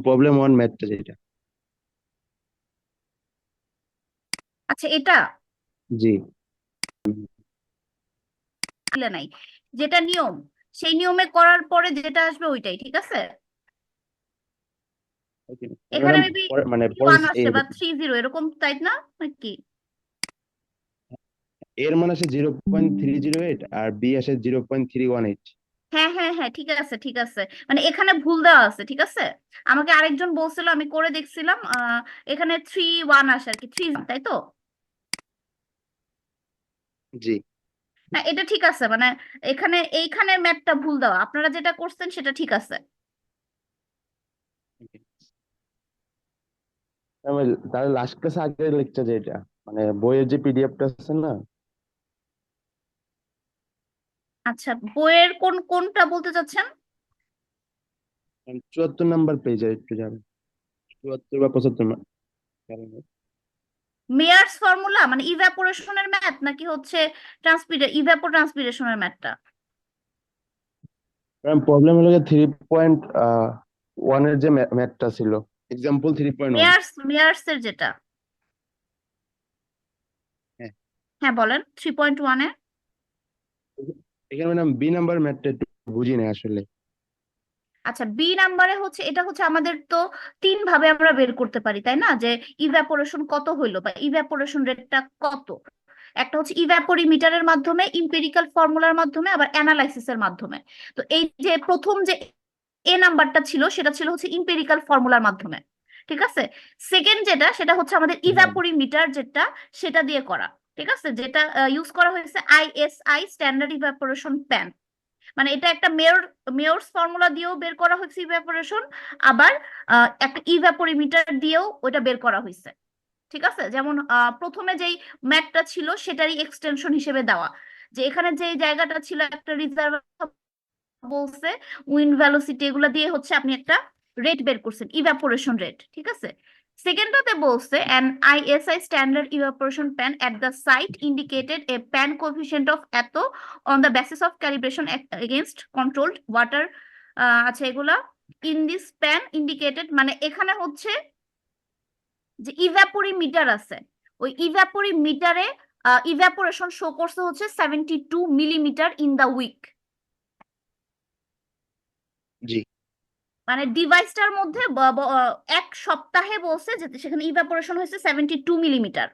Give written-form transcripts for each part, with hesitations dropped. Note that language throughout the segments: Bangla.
প্রবলেম ওয়ান ম্যাথটা যেটা। আচ্ছা, এটা জি। দিলে নাই, যেটা নিয়ম সেই নিয়মে করার পরে যেটা আসবে ওইটাই ঠিক আছে। ওকে এখানে ম্যাডাম, মেবি মানে পরে ওয়ান আসছে বা 30 এরকম তাই না নাকি? এর মান আসে 0.308 আর বি আসে 0.318। হ্যাঁ হ্যাঁ হ্যাঁ, ঠিক আছে ঠিক আছে, মানে এখানে ভুল দেওয়া আছে ঠিক আছে। আমাকে আরেকজন বলছিল, আমি করে দেখছিলাম, এখানে 3-1 আসে আর কি, 3, তাই তো? জি। না, এটা ঠিক আছে, মানে এখানে এইখানের ম্যাথটা ভুল দেওয়া, আপনারা যেটা করছেন সেটা ঠিক আছে। তাহলে লাস্ট ক্লাসে আগের লেকচার যেটা, মানে বইয়ের যে পিডিএফটা আছে না, আচ্ছা, বইয়ের কোনটা বলতে চাচ্ছেন? 74 নাম্বার পেজে একটু যাবেন, 74 বা 75 মেয়ার্স ফর্মুলা মানে ইভাপোরেশনের ম্যাথ নাকি হচ্ছে ট্রান্সপিরেশনের ম্যাথটা? প্রবলেম হলো যে 3.1 এর যে ম্যাথটা ছিল, এক্সাম্পল 3.1। মেয়ার্স এর যেটা, হ্যাঁ, হ্যাঁ বলেন, 3.1-এ। এখানে ম্যাডাম বি নাম্বার ম্যাথটা একটু বুঝি না আসলে। আচ্ছা, বি নাম্বারে হচ্ছে, এটা হচ্ছে আমাদের তো তিন ভাবে আমরা বের করতে পারি তাই না, যে ইভ্যাপোরেশন কত হইলো বা ইভ্যাপোরেশন রেটটা কত। একটা হচ্ছে ইভ্যাপোরিমিটারের মাধ্যমে, ইম্পেরিক্যাল ফর্মুলার মাধ্যমে, আবার অ্যানালাইসিসের মাধ্যমে। তো এই যে প্রথম যে এ নাম্বারটা ছিল সেটা ছিল হচ্ছে ইম্পেরিক্যাল ফর্মুলার মাধ্যমে, ঠিক আছে। সেকেন্ড যেটা, সেটা হচ্ছে আমাদের হ্যাঁ। ইভ্যাপোরিমিটার যেটা, সেটা দিয়ে করা, ঠিক আছে, যেটা ইউজ করা হয়েছে আইএসআই স্ট্যান্ডার্ড ইভ্যাপোরেশন প্যান। মানে এটা একটা মেয়র্স ফর্মুলা দিয়েও বের করা হয়েছে ইভ্যাপোরেশন, আবার একটা ইভ্যাপোরিমিটার দিয়েও ওটা বের করা হয়েছে, ঠিক আছে। যেমন প্রথমে যেই ম্যাথটা ছিল সেটারই এক্সটেনশন হিসেবে দেওয়া, যে এখানে যে জায়গাটা ছিল একটা রিজার্ভ বলছে, উইন্ড ভেলোসিটি, এগুলো দিয়ে হচ্ছে আপনি একটা রেট বের করছেন, ইভাপোরেশন রেট, ঠিক আছে। সেকেন্ডটাতে বলছে an ISI standard evaporation pan at the site indicated a pan coefficient of এত on the basis of calibration against controlled water. আচ্ছা, এগুলা ইন দিস প্যান ইন্ডিকেটেড, মানে এখানে হচ্ছে যে ইভ্যাপোরিমিটার আছে, ওই ইভ্যাপোরিমিটারে ইভ্যাপোরেশন শো করছে হচ্ছে 72 মিলিমিটার ইন দা উইক। জি। মানে ডিভাইসটার মধ্যে এক সপ্তাহে বলছে যে সেখানে ইভাপোরেশন হয়েছে 72 মিলিমিটার।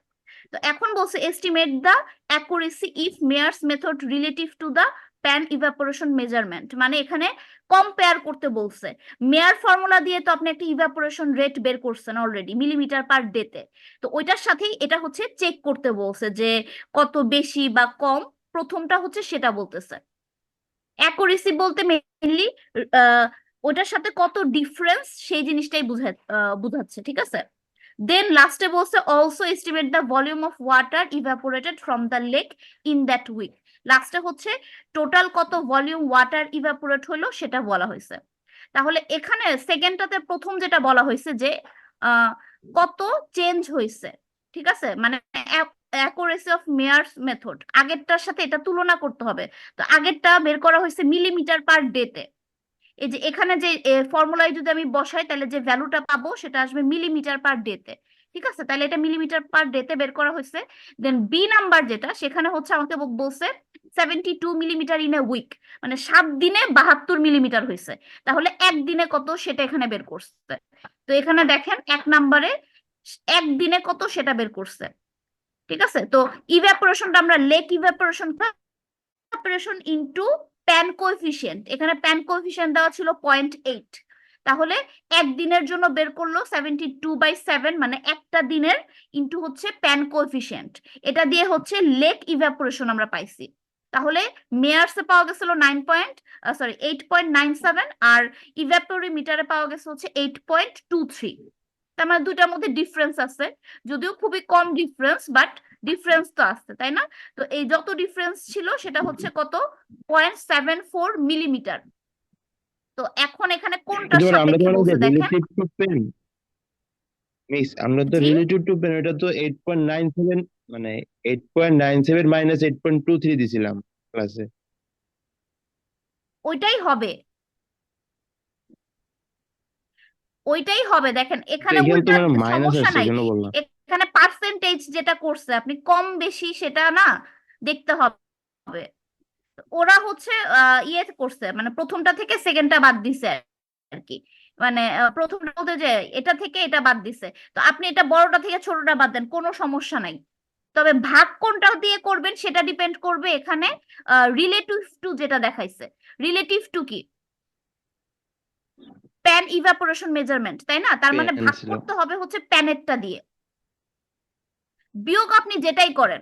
তো এখন বলছে estimate the accuracy if Meyer's method relative to the pan evaporation measurement, মানে এখানে কম্পেয়ার করতে বলছে। মেয়ার ফর্মুলা দিয়ে তো আপনি একটা ইভাপোরেশন রেট বের করছেন অলরেডি মিলিমিটার পার ডেতে, তো ওইটার সাথেই এটা হচ্ছে চেক করতে বলছে যে কত বেশি বা কম, প্রথমটা হচ্ছে সেটা বলতেছে। অ্যাকুরেসি বলতে মেইনলি ওটার সাথে কত ডিফারেন্স সেই জিনিসটাই বুঝাচ্ছে, ঠিক আছে। দেন লাস্টে বলছে also estimate the volume of water evaporated from the lake in that week. লাস্টে হচ্ছে টোটাল কত ভলিউম ওয়াটার ইভাপোরেট হলো সেটা বলা হয়েছে। তাহলে এখানে সেকেন্ডটাতে প্রথম যেটা বলা হয়েছে যে আহ, কত চেঞ্জ হয়েছে, ঠিক আছে, মানে অ্যাকুরেসি অফ মেয়ার্স মেথড আগেরটার সাথে এটা তুলনা করতে হবে। তো আগেরটা বের করা হয়েছে মিলিমিটার পার ডেতে, এই যে এখানে যে ফর্মুলায় যদি আমি বসাই তাহলে যে ভ্যালুটা পাবো সেটা আসবে মিলিমিটার পার ডেতে, ঠিক আছে। তাহলে এটা মিলিমিটার পার ডেতে বের করা হয়েছে। দেন বি নাম্বার যেটা, সেখানে হচ্ছে আমাকে বলছে 72 মিলিমিটার ইন এ উইক, মানে 7 দিনে 72 মিলিমিটার হয়েছে। তাহলে একদিনে কত সেটা এখানে বের করছে। তো এখানে দেখেন এক নাম্বারে একদিনে কত সেটা বের করছে, ঠিক আছে। তো ইভ্যাপোরেশনটা আমরা lake evaporation evaporation into pan coefficient, এখানে প্যান কোএফিসিয়েন্ট দেওয়া ছিল 0.8, তাহলে একদিনের জন্য বের করলো 72/7, মানে একটা দিনের ইনটু হচ্ছে প্যান কোএফিসিয়েন্ট, এটা দিয়ে হচ্ছে লেক ইভাপোরেশন আমরা পাইছি। তাহলে মেয়ার্সে পাওয়া গেছিল 8.97, আর ইভাপোরিমিটারে পাওয়া গেছে হচ্ছে 8.23। তার মানে দুইটার মধ্যে ডিফারেন্স আছে, যদিও খুবই কম ডিফারেন্স, বাট ডিফারেন্স তো আছে তাই না। তো এই যত ডিফারেন্স ছিল সেটা হচ্ছে কত, 0.74 মিলিমিটার। তো এখন এখানে কোনটার কিন্তু ম্যাডাম আমরা তো সাপেক্ষে ম্যাডাম যে বলছে দেখেন। রিলেটিভ টু পেন, মিস আমরা তো জি, রিলেটিভ টু পেন এটা তো 8.97, মানে 8.97 মাইনাস 8.23 দিছিলাম ক্লাসে। ওইটাই হবে। ওইটাই হবে। দেখেন তো এখানে এখানে তো উল্টা ম্যাডাম মাইনাস সমস্যা আসছে নাই, কেন বললাম? এখানে পার্সেন্টেজ যেটা করছে আপনি কম বেশি সেটা না দেখতে হবে। ওরা হচ্ছে ইয়ে করছে, মানে প্রথমটা থেকে সেকেন্ডটা বাদ দিছে আর কি, মানে প্রথমটা বলতে যে এটা থেকে এটা বাদ দিছে। তো আপনি এটা বড়টা থেকে ছোটটা বাদ দেন, কোনো সমস্যা নাই। তবে ভাগ কোনটা দিয়ে করবেন সেটা ডিপেন্ড করবে এখানে রিলেটিভ টু যেটা দেখাইছে। রিলেটিভ টু কি? প্যান ইভাপোরেশন মেজারমেন্ট, তাই না? তার মানে পেন ভাগ ছিল। করতে হবে হচ্ছে প্যানেরটা দিয়ে। বিয়োগ আপনি যেটাই করেন,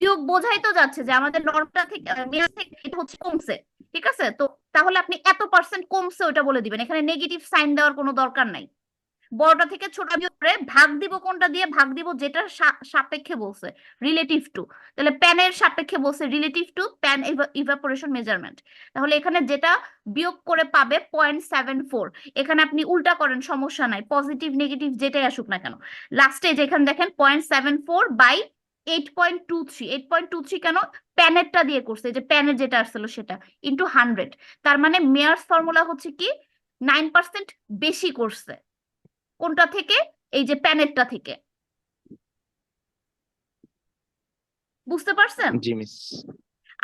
বিয়োগ বোঝাই তো যাচ্ছে যে আমাদের নর্মটা থেকে মেয়াদ থেকে এটা হচ্ছে কমছে, ঠিক আছে? তো তাহলে আপনি এত পার্সেন্ট কমছে ওটা বলে দিবেন, এখানে নেগেটিভ সাইন দেওয়ার কোনো দরকার নাই। বড়টা থেকে ছোট বিয়োগ করে ভাগ দিব কোনটা দিয়ে? ভাগ দিব যেটার সাপেক্ষে বলছে, রিলেটিভ টু। তাহলে প্যানের সাপেক্ষে বলছে relative to pan evaporation measurement. তাহলে এখানে যেটা বিয়োগ করে পাবে 0.74, এখানে আপনি উল্টা করেন সমস্যা নাই, পজিটিভ নেগেটিভ যেটাই আসুক না কেন। লাস্টে যেখানে দেখেন 0.74 বাই 8.23, 8.23 কেন? প্যানেরটা দিয়ে করছে, যে প্যানের যেটা আসছিল সেটা ইন্টু 100। তার মানে মেয়ার্স ফর্মুলা হচ্ছে কি 9% বেশি করছে। কোনটা থেকে? এই যে প্যানেরটা থেকে। বুঝতে পারছেন? জি মিস।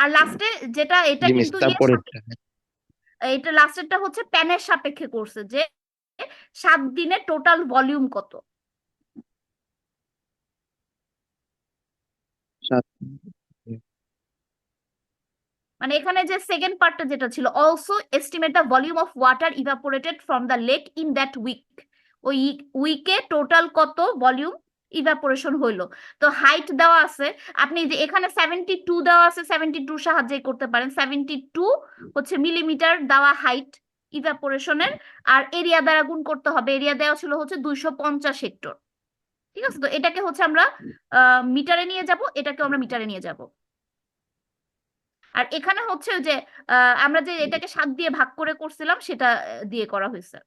আর লাস্টে যেটা, এটা জি মিস, কিন্তু ইয়ে তারপরেরটা। এটা লাস্টেরটা হচ্ছে প্যানের সাপেক্ষে করছে, যে 7 দিনে টোটাল ভলিউম কত। সাত। মানে এখানে যে সেকেন্ড পার্টটা যেটা ছিল, also estimate the volume of water evaporated from the lake in that week. ওই উইকে টোটাল কত ভলিউম ইভাপোরেশন হইলো। তো হাইট দেওয়া আছে, আপনি যে এখানে 72 দেওয়া আছে, 72 সাহায্যে করতে পারেন। 72 হচ্ছে মিলিমিটার দেওয়া হাইট ইভাপোরেশনের, আর এরিয়া দ্বারা গুণ করতে হবে। এরিয়া দেওয়া ছিল হচ্ছে 250 হেক্টর, ঠিক আছে? তো এটাকে হচ্ছে আমরা মিটারে নিয়ে যাব, এটাকে আমরা মিটারে নিয়ে যাব। আর এখানে হচ্ছে যে আমরা যে এটাকে 7 দিয়ে ভাগ করে করছিলাম সেটা দিয়ে করা হয়েছে।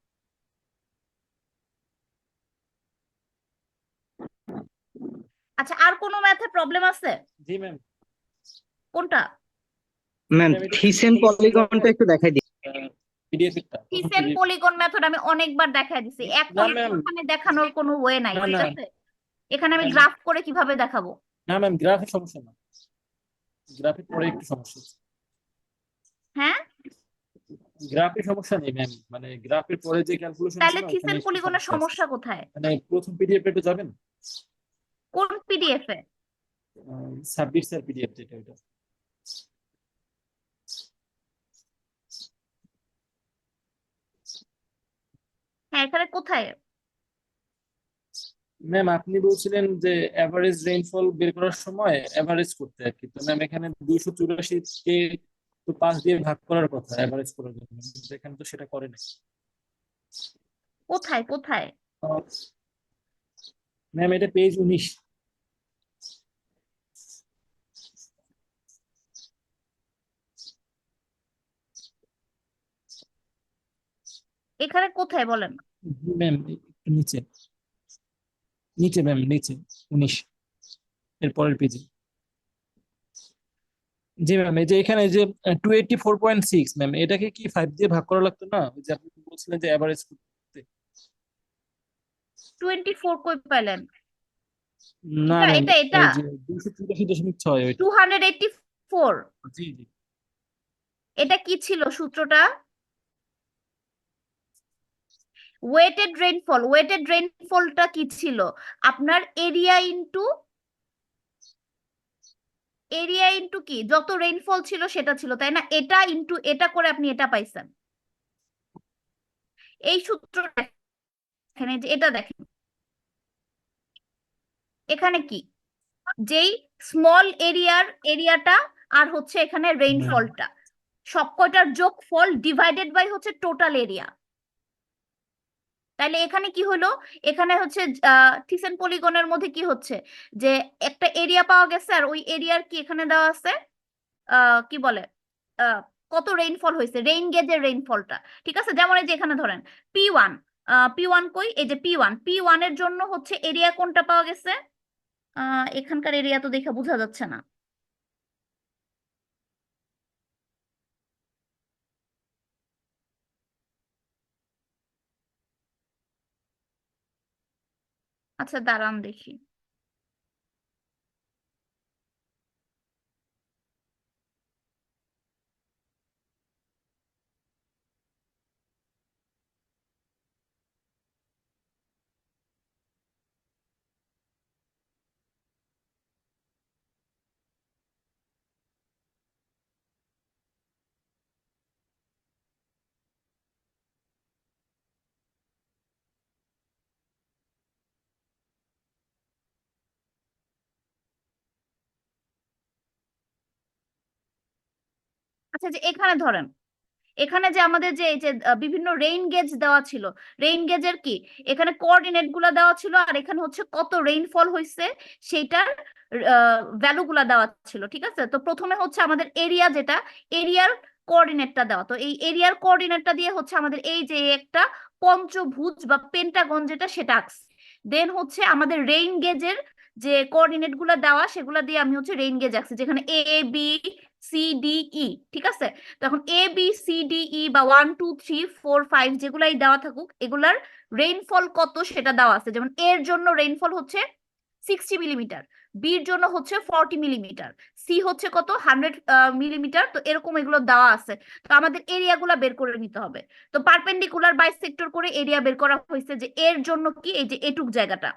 আচ্ছা, আর কোনো ম্যাথে প্রবলেম আছে? জি ম্যাম। কোনটা? ম্যাম ম্যাম এটা থিসেন পলিগনটা একটু দেখাই দিই। পিডিএফ এরটা প্রথম থিসেন পিডিএফ। পলিগন মেথড আমি অনেকবার দেখাই দিছি, না এখন ম্যাম, এখানে দেখানোর কোনো ওয়ে নাই, না ঠিক না আছে? এখানে আমি ম্যাম, গ্রাফ করে কিভাবে দেখাবো? না ম্যাম, গ্রাফের সমস্যা না, গ্রাফের পরে একটু সমস্যা আছে। হ্যাঁ, গ্রাফের সমস্যা নেই ম্যাম, মানে গ্রাফের পরে যে ক্যালকুলেশন আছে তাহলে না ওখানে থিসেন একটু পলিগনের সমস্যা আছে। সমস্যা কোথায়? মানে প্রথম পিডিএফ একটু যাবেন, কোন পিডিএফ এ? সাব্বির স্যার পিডিএফ যেটা ওটা। হ্যাঁ, এখানে কোথায়? ম্যাম আপনি বলছিলেন যে এভারেজ রেইনফল বের করার সময় এভারেজ করতে আর কি, তো ম্যাম এখানে 284 কে তো 5 দিয়ে ভাগ করার কথা এভারেজ করার জন্য, কিন্তু এখানে তো সেটা করে না। কোথায় কোথায়? ম্যাম এটা পেজ 19। এখানে কোথায় বলেন? ম্যাম একটু নিচে, নিচে ম্যাম, নিচে 19 এর পরের পেজে। জি ম্যাম, এই যে এখানে এই যে 284.6 ম্যাম, এটাকে কি 5 দিয়ে ভাগ করা লাগতো না? ওই যে আপনি বলছিলেন যে এভারেজ করতে। 24 কই পাইলেন? না এটা ম্যাম, এটা এটা এই যে 284.6 ওইটা। 284। জি জি। এটা কি ছিল সূত্রটা? Weighted rainfall. ওয়েটেড রেইনফলটা কি ছিল? আপনার এরিয়া ইনটু কি, যত রেইনফল ছিল সেটা ছিল, তাই না? এটা ইনটু এটা করে আপনি এটা পাইছেন। এই সূত্রটা দেখেন, এই যে এটা দেখেন, এখানে কি, যেই স্মল এরিয়াটা আর হচ্ছে এখানে রেইনফলটা, সব কয়টার যোগফল ডিভাইডেড বাই হচ্ছে টোটাল এরিয়া। তাহলে এখানে কি হলো? এখানে হচ্ছে থিসেন পলিগনের মধ্যে কি হচ্ছে, যে একটা এরিয়া পাওয়া গেছে, আর ওই এরিয়ার কি এখানে দেওয়া আছে কি বলে আহ, কত রেইনফল হয়েছে, রেইন গেজের রেইনফলটা, ঠিক আছে? যেমন এই যে এখানে ধরেন P1, P1 কই, এই যে P1 এর জন্য হচ্ছে এরিয়া কোনটা পাওয়া গেছে? এখানকার এরিয়া তো দেখে বোঝা যাচ্ছে না। আচ্ছা দাঁড়ান দেখি। আচ্ছা যে এখানে ধরেন, এখানে যে আমাদের যে এই যে বিভিন্ন রেইন গেজ দেওয়া ছিল, রেইন গেজের কি এখানে কোঅর্ডিনেট গুলা দেওয়া ছিল, আর এখানে হচ্ছে কত রেইনফল হয়েছে সেইটার ভ্যালু গুলা দেওয়া ছিল, ঠিক আছে। তো প্রথমে হচ্ছে আমাদের এরিয়া, যেটা এরিয়ার কোঅর্ডিনেটটা দেওয়া, তো এই এরিয়ার কোঅর্ডিনেটটা দিয়ে হচ্ছে আমাদের এই যে একটা পঞ্চভুজ বা পেন্টাগন যেটা, সেটা আঁকছি। দেন হচ্ছে আমাদের রেইন গেজের যে কোঅর্ডিনেট গুলা দেওয়া, সেগুলা দিয়ে আমি হচ্ছে রেইন গেজ আঁকছি, যেখানে A B C D E, ঠিক আছে। তখন A B C D E বা 1 2 3 4 5 যেগুলাই দেওয়া থাকুক, এগুলার রেইনফল কত সেটা দেওয়া আছে। যেমন এর জন্য রেইনফল হচ্ছে 60 মিলিমিটার, বির জন্য হচ্ছে 40 মিলিমিটার, সি হচ্ছে কত 100 মিলিমিটার। তো এরকম এগুলো দেওয়া আছে। তো আমাদের এরিয়াগুলা বের করে নিতে হবে। তো পারপেন্ডিকুলার বাইসেক্টর করে এরিয়া বের করা হয়েছে, যে এর জন্য কি এই যে এটুক জায়গাটা,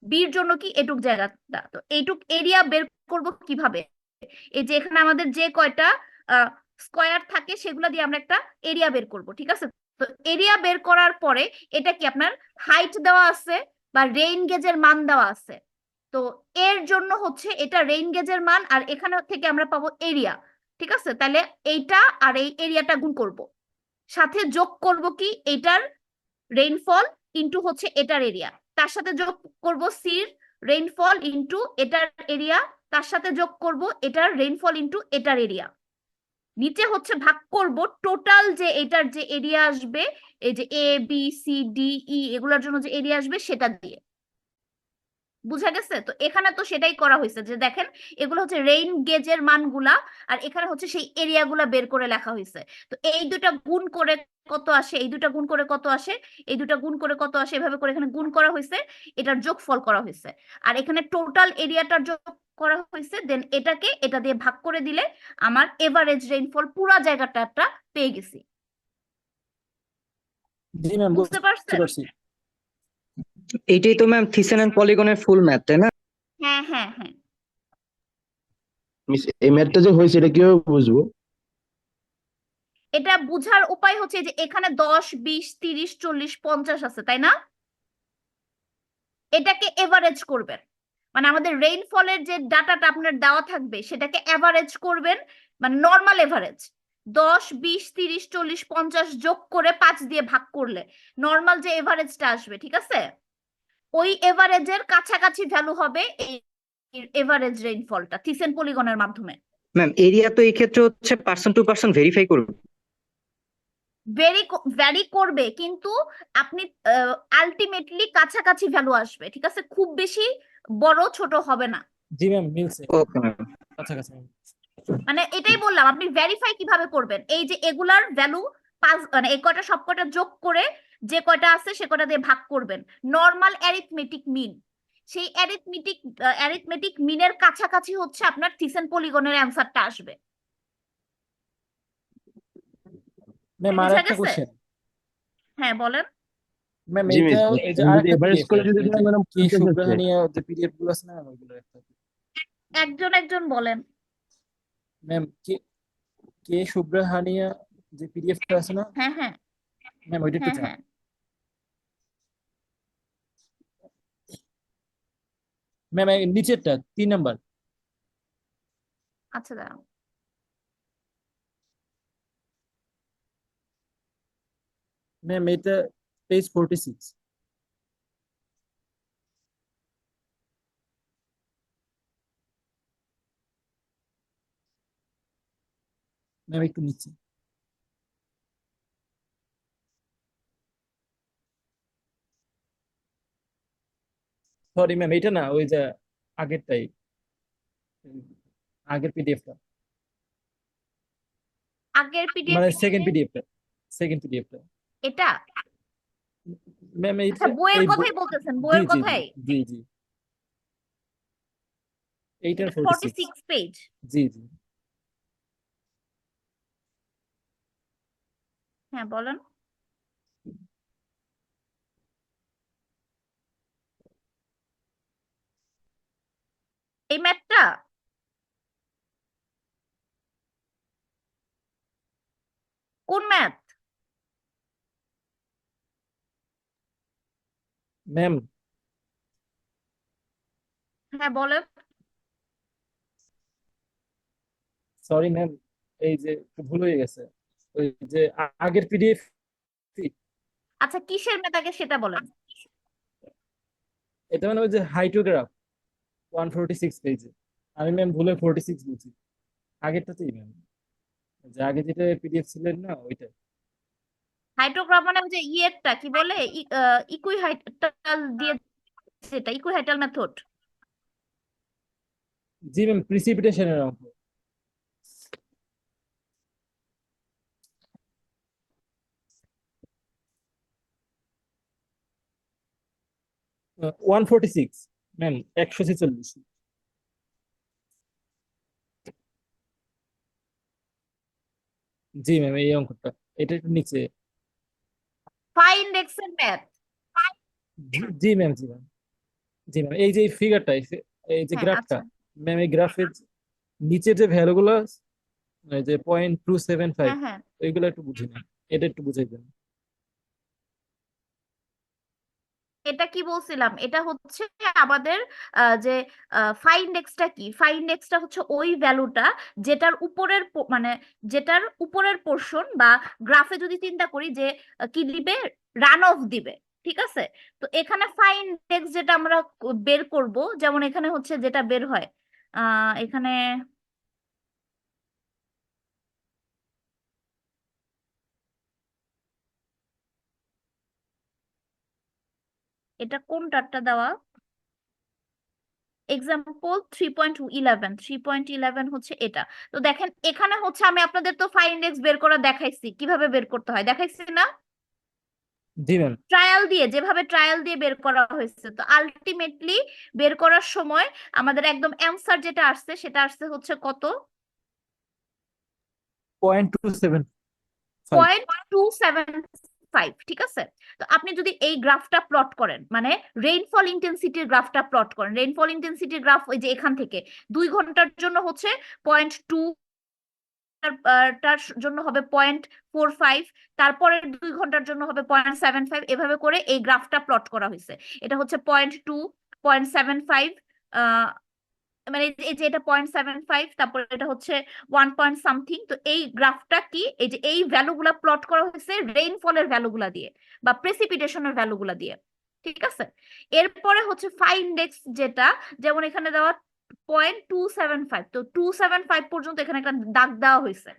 বির জন্য কি এটুক জায়গাটা। তো এইটুক এরিয়া বের করব কিভাবে, এই যে এখানে আমাদের যে কয়টা স্কয়ার থাকে সেগুলো দিয়ে আমরা একটা এরিয়া বের করব, ঠিক আছে। তো এরিয়া বের করার পরে এটা কি আপনার হাইট দেওয়া আছে বা রেইন গেজের মান দেওয়া আছে। তো এর জন্য হচ্ছে এটা রেইন গেজের মান, আর এখানে থেকে আমরা পাবো এরিয়া, ঠিক আছে। তাহলে এইটা আর এই এরিয়াটা গুণ করব, সাথে যোগ করব কি এটার রেইনফল ইনটু হচ্ছে এটার এরিয়া, তার সাথে যোগ করব সির রেইনফল ইনটু এটার এরিয়া, তার সাথে যোগ করব এটার রেইনফল ইনটু এটার এরিয়া। নিচে হচ্ছে ভাগ করব টোটাল যে এটার যে এরিয়া আসবে, এই যে A B C D E এগুলোর জন্য যে এরিয়া আসবে সেটা দিয়ে। বুঝা গেছে? তো এখানে তো সেটাই করা হয়েছে, যে দেখেন এগুলো হচ্ছে রেইন গেজের মানগুলা, আর এখানে হচ্ছে সেই এরিয়াগুলা বের করে লেখা হয়েছে। তো এই দুটা গুণ করে কত আসে, এই দুটা গুণ করে কত আসে, এই দুটা গুণ করে কত আসে, এভাবে করে এখানে গুণ করা হয়েছে, এটার যোগফল করা হয়েছে। আর এখানে টোটাল এরিয়াটার যোগ করা হয়েছে, দেন এটাকে এটা দিয়ে ভাগ করে দিলে আমার এভারেজ রেইনফল পুরা জায়গাটা পেয়ে গেছি। জি ম্যাম, বুঝতে বুঝতে পারছেন? পারছি। এইটাই তো ম্যাম থিসেন এন্ড পলিগনের ফুল ম্যাথ, তাই না? হ্যাঁ হ্যাঁ হ্যাঁ। মিস এই ম্যাথটা যে হয়েছে এটা কিভাবে বুঝবো? এটা বুঝার উপায় হচ্ছে যে এখানে 10 20 30 40 50 আছে, তাই না? এটাকে এভারেজ করবেন, মানে আমাদের রেইনফলের যে ডাটাটা আপনার দেওয়া থাকবে সেটাকে এভারেজ করবেন, মানে নর্মাল এভারেজ 10 20 30 40 50 যোগ করে 5 দিয়ে ভাগ করলে নর্মাল যে এভারেজটা আসবে, ঠিক আছে, ওই এভারেজের কাছাকাছি ভ্যালু হবে এই এভারেজ রেইনফলটা থিসেন পলিগনের মাধ্যমে। ম্যাম এরিয়া তো এই ক্ষেত্রে হচ্ছে পার্সন টু পার্সন ভেরিফাই করবে। ভ্যারি করবে, কিন্তু আপনি আলটিমেটলি কাছাকাছি ভ্যালু আসবে, ঠিক আছে, খুব বেশি বড় ছোট হবে না। জি ম্যাম, মিলছে, ওকে ম্যাম। কাছাকাছি। মানে এটাই বললাম, আপনি ভেরিফাই কিভাবে করবেন, এই যে এগুলার ভ্যালু পাঁচ, মানে এই কয়টা সব কয়টা যোগ করে যে কয়টা আছে সে কয়টা দিয়ে ভাগ করবেন, নর্মাল অ্যারিথমেটিক মিন। সেই অ্যারিথমেটিক মিনের কাছাকাছি হচ্ছে আপনার থিসেন পলিগনের অ্যান্সারটা আসবে। ম্যাম আর বুঝা একটা গেছে? কোশ্চেন। হ্যাঁ বলেন। ম্যাম জি মিস, এইটা, এই যে যদি আরেকটা এভারেজ পিডিএফ করে যদি এই যে দেয় মানে কে 50 আসছে। সুব্রাহানিয়া যে পিডিএফ গুলো আছে না ম্যাম, ওইগুলো একটা। একজন একজন বলেন। ম্যাম কে কে সুব্রাহানিয়া যে পিডিএফটা আছে না হ্যাঁ হ্যাঁ ম্যাম, ওইটা একটু হ্যাঁ চান। হ্যাঁ। ম্যাম এই নিচেরটা 3 নাম্বার। আচ্ছা দাঁড়াও। ম্যাম এটা পেজ 46। ম্যাম একটু নিচে। সরি ম্যাম, এটা না, ওই যে আগেরটাই, আগের পিডিএফটা, আগের পিডিএফ মানে সেকেন্ড পিডিএফটা। এটা ম্যাম আচ্ছা, এইটা বইয়ের এই কথাই বলতেছেন, জি বইয়ের জি জি কথাই। জি জি এইটার এটা 46 46 পেজ। জি জি হ্যাঁ, বলেন। এই ম্যাথটা কোন ম্যাথ? ম্যাম হ্যাঁ, বলেন। সরি ম্যাম, এই যে একটু ভুল হয়ে গেছে, ওই যে আগের পিডিএফ, আচ্ছা, কিসের ম্যাথ আগে সেটা বলেন। এটা মানে ওই যে হাইটোগ্রাফ 146 পেজে, আমি ম্যাম ভুলে 46 বলছি, আগেরটাতেই ম্যাম, যে আগে যেটা পিডিএফ ছিলেন না ওইটা। হাইড্রোগ্রাফ মানে ওই যে ইয়েরটা কি বলে, ইকুইহাইটাল দিয়ে, যেটা ইকুইহাইটাল মেথড। জি ম্যাম, প্রিসিপিটেশনের অঙ্ক। 146 ম্যাম, 146। জি ম্যাম, এই অঙ্কটা, এটা একটু নিচে। ফাইন্ড এক্স এর ম্যাথ। জি ম্যাম, জি ম্যাম, জি ম্যাম, এই যে ফিগারটা, এই যে হ্যাঁ, গ্রাফটা, আচ্ছা। ম্যাম এই গ্রাফের নিচের যে ভ্যালুগুলো, এই যে 0.275, হ্যাঁ, হ্যাঁ, ওইগুলো একটু বুঝি না, এটা একটু বুঝাই দেন। এটা কি বলছিলাম, এটা হচ্ছে আমাদের যে ফাইন্ড এক্সটা কি, ফাইন্ড এক্সটা হচ্ছে ওই ভ্যালুটা যেটার উপরের মানে যেটার উপরের পোর্শন, বা গ্রাফে যদি চিন্তা করি যে কি দিবে, রান অফ দিবে। ঠিক আছে। তো এখানে ফাইন্ড এক্স যেটা আমরা বের করব, যেমন এখানে হচ্ছে যেটা বের হয়, এখানে এটা কোনটারটা দেওয়া, এক্সাম্পল 3.11 হচ্ছে এটা। তো দেখেন এখানে হচ্ছে আমি আপনাদের তো ফাইন্ড এক্স বের করা দেখাইছি, কিভাবে বের করতে হয় দেখাইছি না, জি ম্যাম, ট্রায়াল দিয়ে, যেভাবে ট্রায়াল দিয়ে বের করা হয়েছে। তো আলটিমেটলি বের করার সময় আমাদের একদম অ্যান্সার যেটা আসছে সেটা আসছে হচ্ছে কত, 0.275। 0.275। ঠিক আছে। তো আপনি যদি এই গ্রাফটা প্লট করেন, মানে রেইনফল ইন্টেন্সিটির গ্রাফটা প্লট করেন, রেইনফল ইন্টেন্সিটির গ্রাফ ওই যে এখান থেকে 2 ঘন্টার জন্য হচ্ছে 0.2, টার জন্য হবে 0.45, তারপরে 2 ঘন্টার জন্য হবে 0.75, এভাবে করে এই গ্রাফটা প্লট করা হয়েছে। এটা হচ্ছে 0.2, 0.75, মানে এই যে এটা 0.75, তারপরে এটা হচ্ছে 1 পয়েন্ট সামথিং। তো এই গ্রাফটা কি, এই যে এই ভ্যালুগুলা প্লট করা হয়েছে রেইনফলের ভ্যালুগুলা দিয়ে বা প্রেসিপিটেশনের ভ্যালুগুলা দিয়ে। ঠিক আছে। এরপরে হচ্ছে ফাইন্ড এক্স যেটা, যেমন এখানে দেওয়া 0.275, তো 275 পর্যন্ত এখানে একটা দাগ দেওয়া হয়েছে।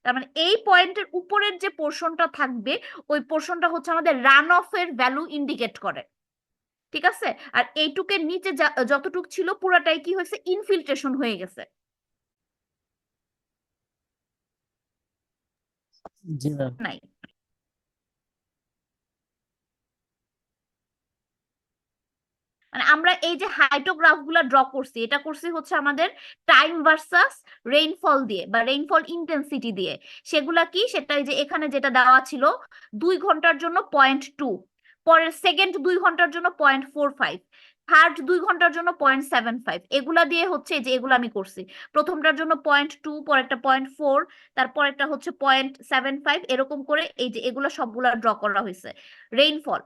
তার মানে এই পয়েন্টের উপরের যে পোর্শনটা থাকবে, ওই পোর্শনটা হচ্ছে আমাদের রান অফ এর ভ্যালু ইন্ডিকেট করে। ঠিক আছে। আর এইটুকের নিচে যতটুক ছিল পুরাটাই কি হয়েছে, ইনফিল্ট্রেশন হয়ে গেছে। জি ম্যাম, নাই, মানে আমরা এই যে হাইটোগ্রাফ গুলা ড্র করছি, এটা করছি হচ্ছে আমাদের টাইম ভার্সাস রেইনফল দিয়ে বা রেইনফল ইন্টেন্সিটি দিয়ে। সেগুলা কি, সেটা এই যে এখানে যেটা দেওয়া ছিল 2 ঘন্টার জন্য 0.2, পরের সেকেন্ড 2 ঘন্টার জন্য 0.45, থার্ড 2 ঘন্টার জন্য 0.75, এগুলা দিয়ে হচ্ছে যে এগুলো আমি করছি। প্রথমটার জন্য 0.2, পরেরটা 0.4, তারপর একটা হচ্ছে 0.75, এরকম করে এই যে এগুলো সবগুলা ড্র করা হয়েছে রেইনফল।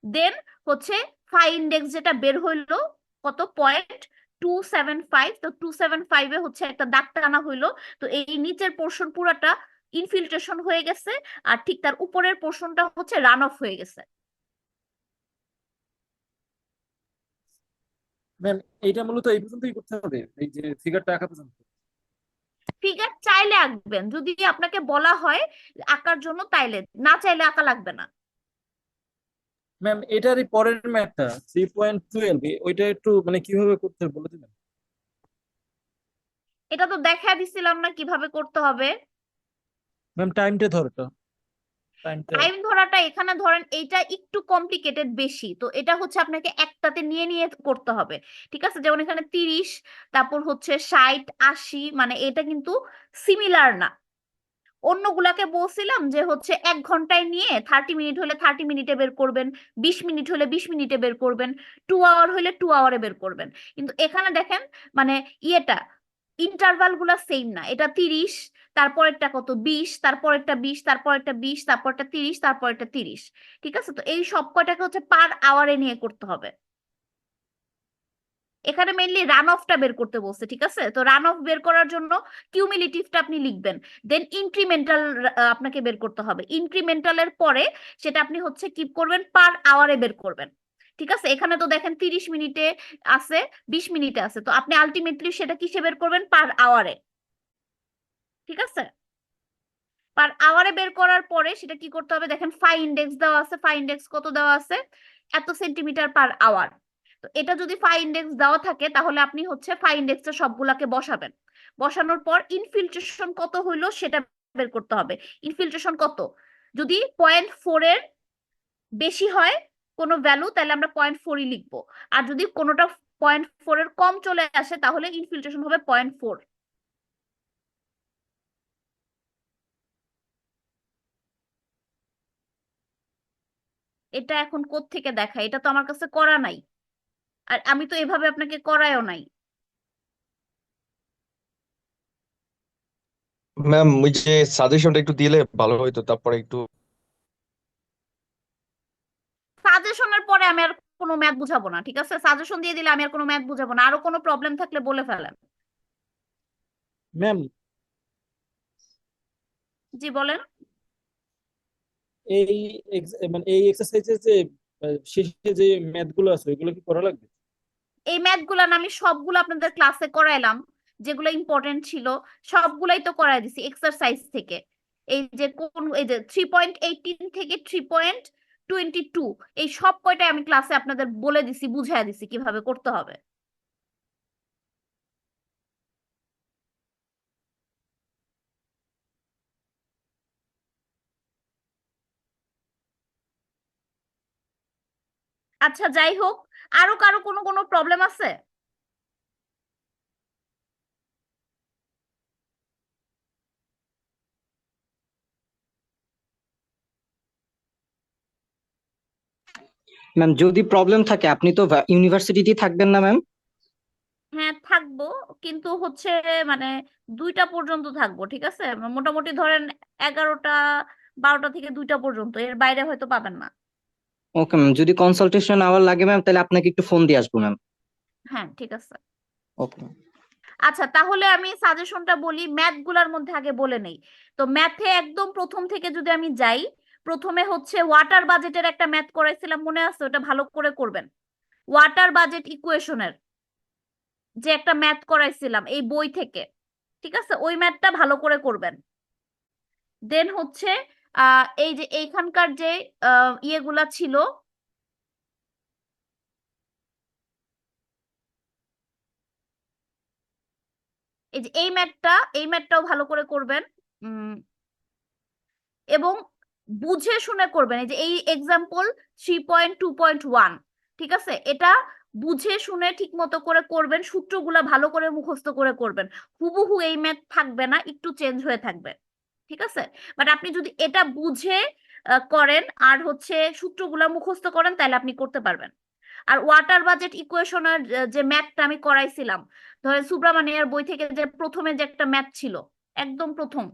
দেন হচ্ছে ফাই ইন্ডেক্স যেটা বের হইলো কত, 0.275। তো 275-এ হচ্ছে একটা দাগ টানা হইলো। তো এই নিচের পোর্শন পুরাটা ইনফিল্ট্রেশন হয়ে গেছে, আর ঠিক তার উপরের পোর্শনটা হচ্ছে রান অফ হয়ে গেছে। ম্যাম এইটা মূলত এই পর্যন্তই করতে হবে, এই যে ফিগারটা আঁকা পর্যন্ত। ফিগার চাইলে আঁকবেন, যদি আপনাকে বলা হয় আঁকার জন্য, তাইলে, না চাইলে আঁকা লাগবে না। ম্যাম এটারই পরের ম্যাথটা 3.12, ওইটা একটু মানে কিভাবে করতে হবে বলে দিবেন? এটা তো দেখা দিছিলাম না কিভাবে করতে হবে। ম্যাম টাইমটা ধরো তো। টাইমটা টাইম ধরাটা এখানে ধরেন এইটা একটু কমপ্লিকেটেড বেশি, তো এটা হচ্ছে আপনাকে একটাতে নিয়ে নিয়ে করতে হবে, ঠিক আছে? যেমন এখানে 30, তারপর হচ্ছে 60, 80, মানে এটা কিন্তু সিমিলার না। অন্যগুলাকে বলছিলাম যে হচ্ছে 1 ঘন্টায় নিয়ে 30 মিনিট হলে 30 মিনিটে বের করবেন, 20 মিনিট হলে 20 মিনিটে বের করবেন, 2 আওয়ার হলে 2 আওয়ারে বের করবেন। কিন্তু এখানে দেখেন মানে ইয়েটা ইন্টারভাল গুলা সেম না, এটা 30, তারপরেরটা কত 20, তারপরেরটা 20, তারপরেরটা 20, তারপরটা 30, তারপরেরটা 30, ঠিক আছে? তো এই সব কয়টাকে হচ্ছে পার আওয়ারে নিয়ে করতে হবে। এখানে মেইনলি রান অফটা বের করতে বলছে, ঠিক আছে? তো রান অফ বের করার জন্য কিউমুলেটিভটা আপনি লিখবেন, দেন ইনক্রিমেন্টাল আপনাকে বের করতে হবে। ইনক্রিমেন্টালের পরে সেটা আপনি হচ্ছে কি করবেন, পার আওয়ারে বের করবেন, ঠিক আছে? এখানে তো দেখেন 30 মিনিটে আছে, 20 মিনিটে আছে, তো আপনি আলটিমেটলি সেটা কিসে বের করবেন, পার আওয়ারে, ঠিক আছে? পার আওয়ারে বের করার পরে সেটা কি করতে হবে, দেখেন ফাই ইন্ডেক্স দেওয়া আছে, ফাই ইন্ডেক্স কত দেওয়া আছে, এত সেন্টিমিটার পার আওয়ার। তো এটা যদি ফাই ইন্ডেক্স দেওয়া থাকে তাহলে আপনি হচ্ছে ফাই ইন্ডেক্সটা সবগুলাকে বসাবেন, বসানোর পর ইনফিল্ট্রেশন কত হইলো সেটা বের করতে হবে। ইনফিল্ট্রেশন কত, যদি 0.4 এর বেশি হয় কোনো ভ্যালু তাহলে আমরা 0.4ই লিখবো, আর যদি কোনোটা 0.4 এর কম চলে আসে তাহলে ইনফিল্ট্রেশন হবে 0.4। এটা এখন কোত্থেকে দেখা, এটা তো আমার কাছে করা নাই, আর আমি তো এভাবে আপনাকে করায়ও নাই। ম্যাম ওই যে সাজেশনটা একটু দিলে ভালো হতো, তারপরে একটু সাজেশনের পরে আমি আর কোনো ম্যাথ বুঝাবো না, ঠিক আছে? সাজেশন দিয়ে দিলে আমি আর কোনো ম্যাথ বুঝাবো না, আরো কোনো প্রবলেম থাকলে বলে ফেলেন। ম্যাম জি বলেন। এই মানে এই এক্সারসাইজের যে শেষে যে ম্যাথ গুলো আছে ওইগুলো কি করা লাগবে? এই ম্যাথ গুলা না আমি সবগুলো আপনাদের ক্লাসে করাইলাম, যেগুলো ইম্পর্টেন্ট ছিল সবগুলাই তো করাই দিছি এক্সারসাইজ থেকে। এই যে কোন এই যে 3.18 থেকে 3.22, এই সব কয়টাই আমি ক্লাসে আপনাদের বলে দিছি, বুঝাই দিছি কিভাবে করতে হবে। আচ্ছা যাই হোক, আরো কারো কোনো কোনো প্রবলেম আছে? ম্যাম যদি প্রবলেম থাকে আপনি তো ইউনিভার্সিটিতেই থাকবেন না ম্যাম? হ্যাঁ থাকবো, কিন্তু হচ্ছে মানে 2টা পর্যন্ত থাকবো, ঠিক আছে? মোটামুটি ধরেন 11টা 12টা থেকে 2টা পর্যন্ত, এর বাইরে হয়তো পাবেন না। ওকে ম্যাম, যদি কনসালটেশন আওয়ার লাগে ম্যাম তাহলে আপনাকে একটু ফোন দিয়ে আসবো ম্যাম। হ্যাঁ ঠিক আছে। ওকে। আচ্ছা তাহলে আমি সাজেশনটা বলি, ম্যাথ গুলার মধ্যে আগে বলে নেই। তো ম্যাথে একদম প্রথম থেকে যদি আমি যাই, প্রথমে হচ্ছে ওয়াটার বাজেটের একটা ম্যাথ করাইছিলাম, মনে আছে? ওটা ভালো করে করবেন। ওয়াটার বাজেট ইকুয়েশনের যে একটা ম্যাথ করাইছিলাম এই বই থেকে, ঠিক আছে? ওই ম্যাথটা ভালো করে করবেন। দেন হচ্ছে এই যে এইখানকার যে ইয়েগুলা ছিল, এই যে এই ম্যাথটাও ভালো করে করবেন। উম এবং বুঝে শুনে করবেন। এই যে এই এক্সাম্পল 3.2.1, ঠিক আছে? এটা বুঝে শুনে ঠিক মতো করে করবেন, সূত্রগুলা ভালো করে মুখস্থ করে করবেন। হুবহু এই ম্যাথ থাকবে না, একটু চেঞ্জ হয়ে থাকবে, ঠিক আছে? বাট আপনি যদি এটা বুঝে করেন আর হচ্ছে সূত্রগুলা মুখস্থ করেন তাহলে আপনি করতে পারবেন। আর ওয়াটার বাজেট ইকুয়েশনের যে ম্যাথটা আমি করাইছিলাম, ধরেন সুব্রামানিয়ার বই থেকে যে প্রথমে যে একটা ম্যাথ ছিল, একদম প্রথম,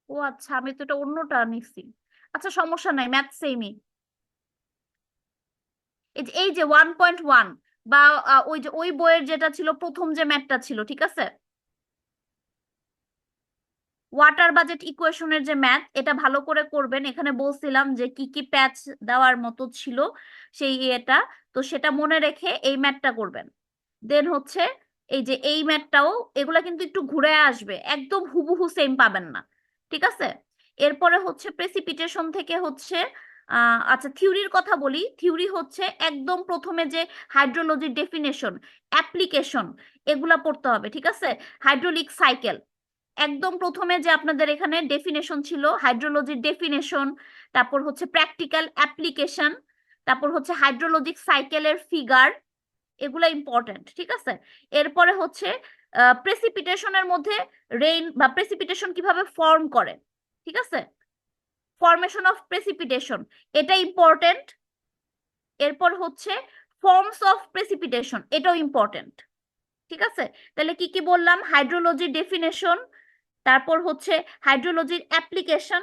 ও আচ্ছা আমি তো এটা অন্যটা নিচ্ছি। আচ্ছা সমস্যা নাই, ম্যাথ সেমই। এই যে 1.1 বা ওই যে ওই বইয়ের যেটা ছিল প্রথম যে ম্যাথটা ছিল, ঠিক আছে? ওয়াটার বাজেট ইকুয়েশনের যে ম্যাথ, এটা ভালো করে করবেন। এখানে বলছিলাম যে কি কি প্যাচ দেওয়ার মতো ছিল সেই এটা, তো সেটা মনে রেখে এই ম্যাথটা করবেন। দেন হচ্ছে এই যে এই ম্যাথটাও, এগুলা কিন্তু একটু ঘুরে আসবে, একদম হুবহু সেম পাবেন না, ঠিক আছে? এরপরে হচ্ছে প্রেসিপিটেশন থেকে হচ্ছে আচ্ছা থিওরির কথা বলি। থিওরি হচ্ছে একদম প্রথমে যে হাইড্রোলজির ডেফিনেশন, অ্যাপ্লিকেশন, এগুলা পড়তে হবে, ঠিক আছে? হাইড্রোলিক সাইকেল, একদম প্রথমে যে আপনাদের এখানে ডেফিনেশন ছিল, হাইড্রোলজির ডেফিনেশন, তারপর হচ্ছে প্র্যাকটিক্যাল অ্যাপ্লিকেশন, তারপর হচ্ছে হাইড্রোলজিক সাইকেলের ফিগার, এগুলা ইম্পর্টেন্ট, ঠিক আছে? এরপরে হচ্ছে প্রেসিপিটেশনের মধ্যে রেইন বা প্রেসিপিটেশন কিভাবে ফর্ম করে, ঠিক আছে? ফর্মেশন অফ প্রেসিপিটেশন, এটা ইম্পর্টেন্ট। এরপর হচ্ছে ফর্মস অফ প্রেসিপিটেশন, এটাও ইম্পর্টেন্ট, ঠিক আছে? তাহলে কি কি বললাম? হাইড্রোলজির ডেফিনেশন, তারপর হচ্ছে হাইড্রোলজির অ্যাপ্লিকেশন,